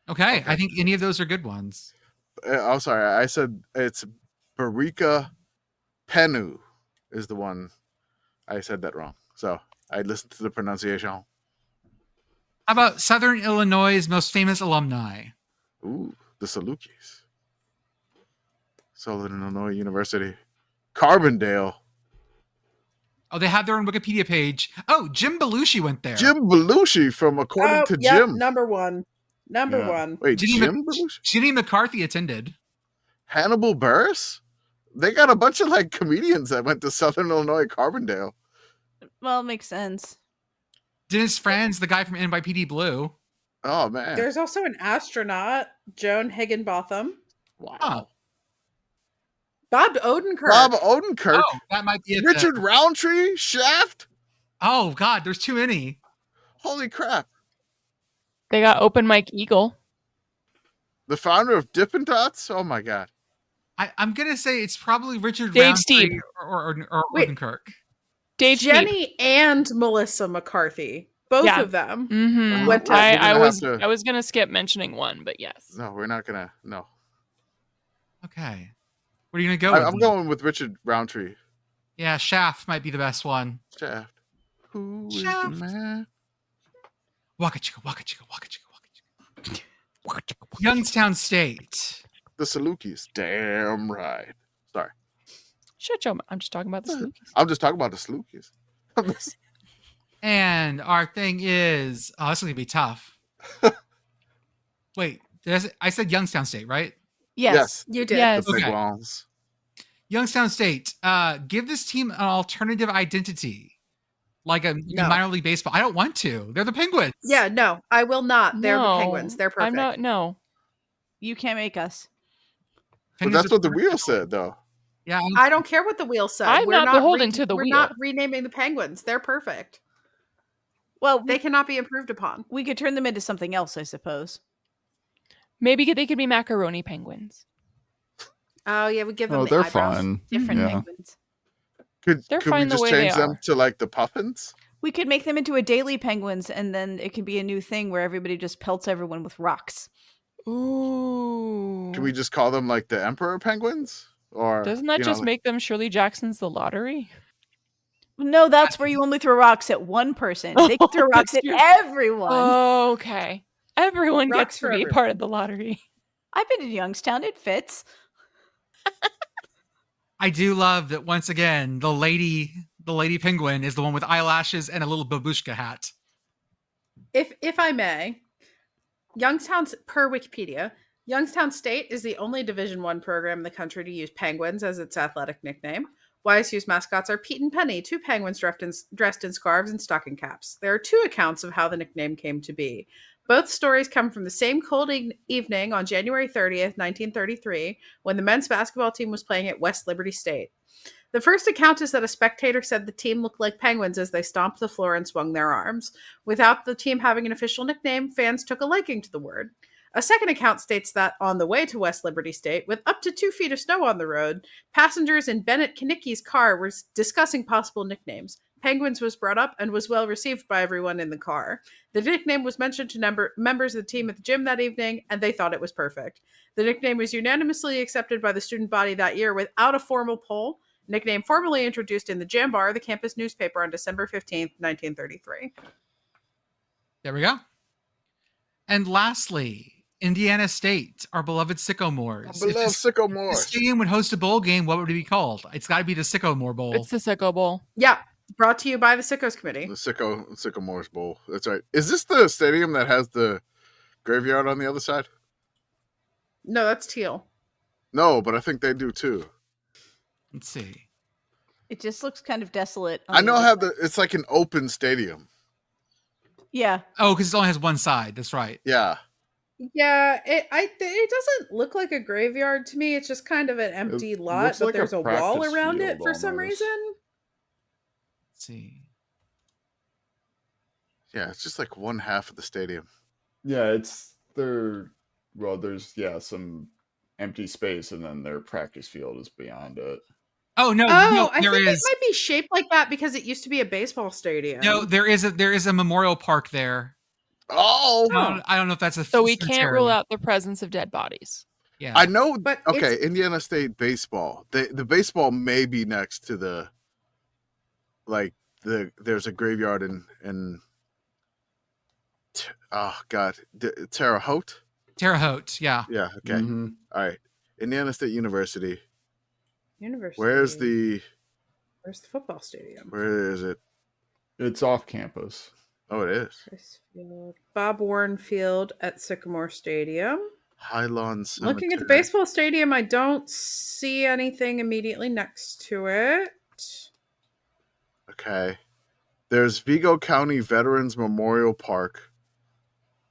Okay, I think any of those are good ones. I'm sorry. I said it's Barika Penu is the one. I said that wrong. So I listened to the pronunciation. How about Southern Illinois' most famous alumni? Ooh, the Salukis. Southern Illinois University. Carbondale. Oh, they have their own Wikipedia page. Oh, Jim Belushi went there. Jim Belushi from According to yep, Jim. number one. Number Yeah. one. Wait, Ginny Jim Belushi? Ginny McCarthy attended. Hannibal Buress? They got a bunch of like comedians that went to Southern Illinois Carbondale. Well, it makes sense. Dennis Franz, the guy from NYPD Blue. Oh man. There's also an astronaut, Joan Higginbotham. Wow. Huh. Bob Odenkirk. Bob Odenkirk. Oh, that might be it. Richard Roundtree? Shaft? Oh, God, there's too many. Holy crap. They got Open Mike Eagle. The founder of Dippin' Dots? Oh my god. I'm going to say it's probably Richard Dave Roundtree Steep. or Wait. Odenkirk. Dave Jenny and Melissa McCarthy. Both Yeah. of them. Mm-hmm. Went to- I We're was gonna have to- I was gonna skip mentioning one, but yes. No, we're not gonna. No. Okay. What are you going to go with? I'm going with Richard Roundtree. Yeah, Shaft might be the best one. Shaft. Who is Shaft. the man? Waka chicka, waka chicka, waka chicka, waka chicka. Youngstown State. The Salukis. Damn right. Sorry. Shut your mouth. I'm just talking about the Salukis. I'm just talking about the Salukis. And our thing is, oh, this is going to be tough. Wait, I said Youngstown State, right? Yes. You did. Yes. The big Okay. ones. Youngstown State, give this team an alternative identity, like a No. minor league baseball. I don't want to. They're the Penguins. Yeah, no, I will not. They're No, the Penguins. They're perfect. I'm not. No. You can't make us. But Penguins that's are what the perfect. wheel said, though. Yeah, I don't care what the wheel said. I'm not beholden to the we're wheel. not renaming the Penguins. They're perfect. Well, they cannot be improved upon. We could turn them into something else, I suppose. Maybe they could be macaroni penguins. Oh yeah, we give them the they're eyebrows. fun. Different Yeah. penguins. Could They're we fine the just way change they them are. to like the puffins? We could make them into a daily penguins, and then it could be a new thing where everybody just pelts everyone with rocks. Ooh. Can we just call them like the emperor penguins? Or Doesn't that just make them Shirley Jackson's The Lottery? No, that's where you only throw rocks at one person. They can throw rocks at everyone. Okay. Everyone Rocks gets for to be everyone. part of the lottery. I've been to Youngstown. It fits. I do love that once again, the lady penguin is the one with eyelashes and a little babushka hat. If I may, Youngstown's per Wikipedia, Youngstown State is the only Division I program in the country to use penguins as its athletic nickname. YSU's mascots are Pete and Penny, two penguins dressed in scarves and stocking caps. There are two accounts of how the nickname came to be. Both stories come from the same cold evening on January 30th, 1933, when the men's basketball team was playing at West Liberty State. The first account is that a spectator said the team looked like penguins as they stomped the floor and swung their arms. Without the team having an official nickname, fans took a liking to the word. A second account states that on the way to West Liberty State, with up to 2 feet of snow on the road, passengers in Bennett Kinnicky's car were discussing possible nicknames. Penguins was brought up and was well received by everyone in the car. The nickname was mentioned to members of the team at the gym that evening, and they thought it was perfect. The nickname was unanimously accepted by the student body that year without a formal poll. Nickname formally introduced in the Jam Bar, the campus newspaper, on December 15th, 1933. There we go. And lastly, Indiana State, our beloved Sycamores. I love Sycamores. If the stadium would host a bowl game, what would it be called? It's got to be the Sycamore Bowl. It's the SICKO Bowl. Yeah, brought to you by the Sickos Committee. The Sycamores Bowl. That's right. Is this the stadium that has the graveyard on the other side? No, that's teal. No, but I think they do too. Let's see. It just looks kind of desolate. I know how it's like an open stadium. Yeah. Oh, because it only has one side. That's right. Yeah. Yeah, it doesn't look like a graveyard to me. It's just kind of an empty lot, looks but like a there's a wall practice around it field for some almost. reason. Let's see. Yeah, it's just like one half of the stadium. Yeah, there's some empty space, and then their practice field is beyond it. Oh no! I there think is. it might be shaped like that because it used to be a baseball stadium. No, there is a memorial park there. Oh, I don't know if that's a. So we can't rule out the presence of dead bodies. Yeah, I know. But okay, Indiana State baseball. The baseball may be next to the. There's a graveyard in. Oh God, Terre Haute. Terre Haute, yeah. Yeah. Okay. Mm-hmm. All right. Indiana State University. University. Where's the football stadium? Where is it? It's off campus. Oh, it is. Chris Field. Bob Warren Field at Sycamore Stadium. Highland Cemetery. Looking at the baseball stadium, I don't see anything immediately next to it. Okay. There's Vigo County Veterans Memorial Park,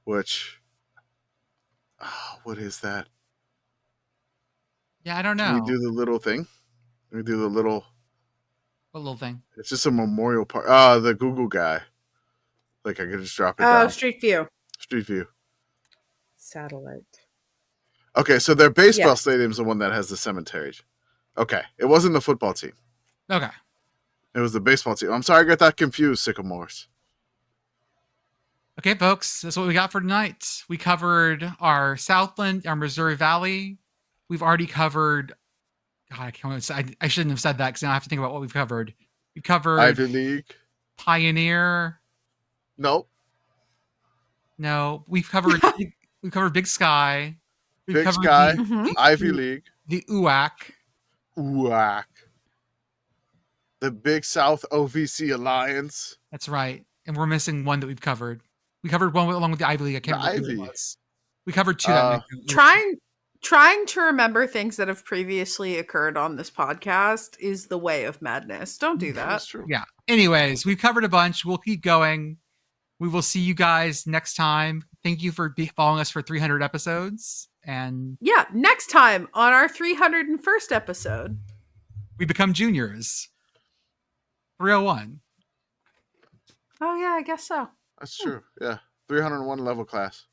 which what is that? Yeah, I don't know. Can we do the little thing? Can we do the little... What little thing? It's just a memorial park. The Google guy. Like, I could just drop it Oh, down. Street View. Street View. Satellite. Okay, so their baseball stadium's the one that has the cemetery. Okay, it wasn't the football team. Okay. It was the baseball team. I'm sorry I got that confused, Sycamores. Okay, folks, that's what we got for tonight. We covered our Southland, our Missouri Valley. We've already covered... God, I shouldn't have said that because now I have to think about what we've covered. We've covered... Ivy League. Pioneer. Nope. No, we've covered Big Sky. We've Big Sky. Mhm. Ivy League. The UAC. UAC. The Big South OVC Alliance. That's right. And we're missing one that we've covered. We covered one along with the Ivy League. I can't The remember who Ivy. it was. We covered two. That Trying to remember things that have previously occurred on this podcast is the way of madness. Don't do that. That's true. Yeah. Anyways, we've covered a bunch. We'll keep going. We will see you guys next time. Thank you for following us for 300 episodes. And Yeah, next time on our 301st episode. we become juniors. 301. Oh, yeah, I guess so. That's true. Yeah. 301 level class.